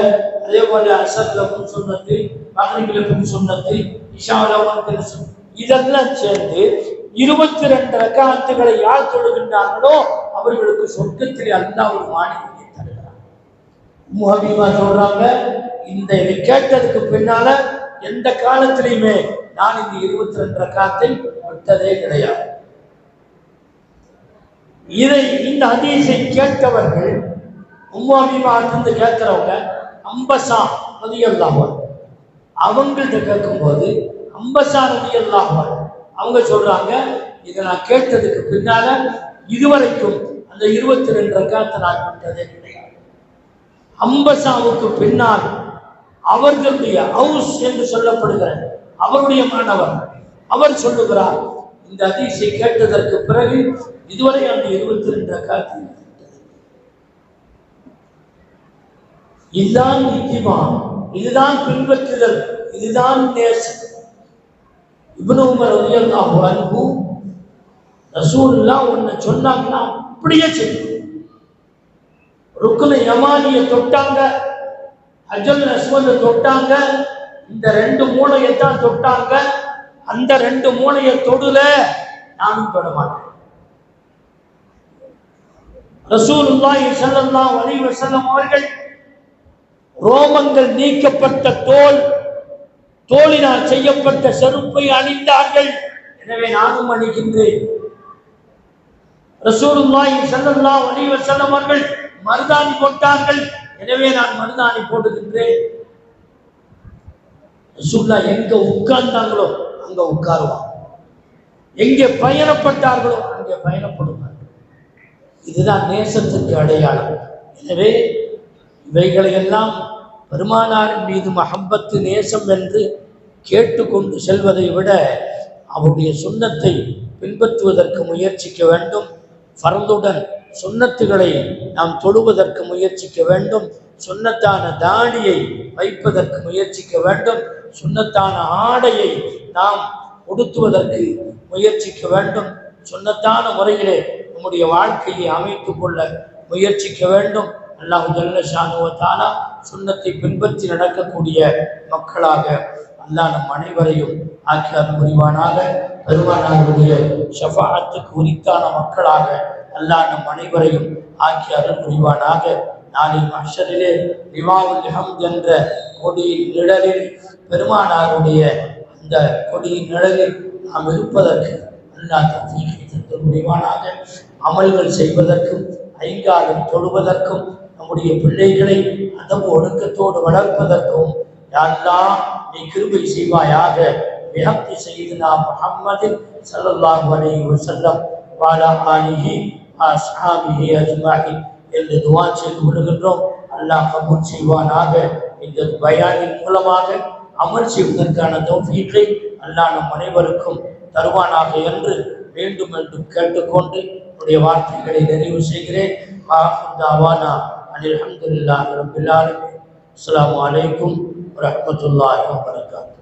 அதே போல அஸர்ல முன் சுன்னத்து, மக்ரிப்ல பின் சுன்னத்து, இஷால பின் சுன்னத்து, இதெல்லாம் சேர்ந்து 22 ரக்காத்துகளை யார் தொழுகின்றார்களோ அவர்களுக்கு சொர்க்கத்தில் அல்லாஹ் ஒரு மாளிகையை தருகிறார். உம்மு ஹபீபா சொல்றாங்க, இதை கேட்டதுக்கு பின்னால எந்த காலத்திலையுமே நான் இந்த 22 ரக்காத்தை விட்டதே கிடையாது. இந்த ஹதீஸை கேட்டவர்கள், உம்மு ஹபீபா இருந்து கேட்கிறவங்க அம்பஸா ரலியல்லாஹு அன்ஹு, அவங்கள்ட்ட கேட்கும்போது அம்பஸா ரலியல்லாஹு அன்ஹு அவங்க சொல்றாங்க, இதை நான் கேட்டதுக்கு பின்னால இதுவரைக்கும் அந்த 22 ரக்காத்தை நான் விட்டதே கிடையாது. அம்பஸாவுக்கு பின்னால் அவர்களுடைய ஹவுஸ் என்று சொல்லப்படுகிற அவருடைய மாணவர் அவர் சொல்லுகிறார், இந்த ஹதீஸை கேட்டதற்கு பிறகு இதுவரை அந்த 22 ரக்காத்தை இதுதான் இத்திமா, இதுதான் பின்பற்றுதல், இதுதான் நேசம். இப்னு உமர் ரலியல்லாஹு அன்ஹு ரசூலுல்லாஹ் ஒன்னு சொன்னாங்கன்னா அப்படியே செய்யும். ருக்னு யமானிய தொட்டாங்க, ஹஜ்ருல் அஸ்வத தொட்டாங்க, இந்த 2 மூலையை தான் தொட்டாங்க. அந்த 2 மூலையை தொடுல நானும் தொட மாட்டேன். ரசூலுல்லாஹி ஸல்லல்லாஹு அலைஹி வஸல்லம் அவர்கள் ரோமங்கள் நீக்கப்பட்ட தோலினால் செய்யப்பட்ட செருப்பை அணிந்தார்கள். எனவே நானும் அணிகின்றேன். ரசூலுல்லாஹி ஸல்லல்லாஹு அலைஹி வஸல்லம் அவர்கள் மருதாணி போட்டார்கள். எனவே நான் மருதாணி போடுகின்றேன். ரசூலுல்லாஹ் எங்க உட்கார்ந்தாங்களோ அங்க உட்காருவாங்க, எங்கே பயணப்பட்டார்களோ அங்கே பயணப்படுவார்கள். இதுதான் நேசத்துக்கு அடையாளம். எனவே இவைகளையெல்லாம் பெருமானாரின் மீது மஹப்பத்து, நேசம் என்று கேட்டுக்கொண்டு செல்வதை விட அவருடைய சுன்னத்தை பின்பற்றுவதற்கு முயற்சிக்க வேண்டும். ஃபர்துடன் சுன்னத்துகளை நாம் தொழுவதற்கு முயற்சிக்க வேண்டும். சுன்னத்தான தாடியை வைப்பதற்கு முயற்சிக்க வேண்டும். சுன்னத்தான ஆடையை நாம் உடுத்துவதற்கு முயற்சிக்க வேண்டும். சுன்னத்தான முறையிலே நம்முடைய வாழ்க்கையை அமைத்துக் கொள்ள முயற்சிக்க வேண்டும். அல்லாஹ் ஜல்ல ஷானு வ தஆலா சுன்னத்தை பின்பற்றி நடக்கக்கூடிய மக்களாக அல்லாஹ் நம் அனைவரையும் ஆக்கி அருள் புரிவானாக. பெருமானாருடைய ஷஃபாஅத்துக்கு உரித்தான மக்களாக அல்லாஹ் நம் அனைவரையும் ஆக்கி அருள் புரிவானாக. நாளை மஹ்ஷரிலே லிவாவுல் ஹம்த் என்ற கொடியின் நிழலில் பெருமானாருடைய அந்த கொடியின் நிழலில் நாம் இருப்பதற்கு அல்லாஹ் தௌஃபீக் தந்து புரிவானாக. அமல்கள் செய்வதற்கும் ஐங்காலம் தொழுவதற்கும் நம்முடைய பிள்ளைகளை அதவு ஒழுக்கத்தோடு வளர்ப்பதற்கும் யா அல்லாஹ் நீ கிருபை செய்வாயாக. பிஹக்கி சய்யிதினா முஹம்மதின் ஸல்லல்லாஹு அலைஹி வஸல்லம் வ அலா ஆலிஹி வ அஸ்ஹாபிஹி அஜ்மஈன் என்று துஆ செய்து கொள்கின்றோம். அல்லாஹ் கபூல் செய்வானாக. இந்த பயானின் மூலமாக அமல் செய்வதற்கான தௌஃபீக்கை அல்லாஹ் நம் அனைவருக்கும் தருவானாக என்று வேண்டும் என்று கேட்டுக்கொண்டு என்னுடைய வார்த்தைகளை நிறைவு செய்கிறேன். அல்ஹம்துலில்லாஹி ரப்பில் ஆலமீன். அஸ்ஸலாமு அலைக்கும் வரஹ்மத்துல்லாஹி வபரகாத்துஹு.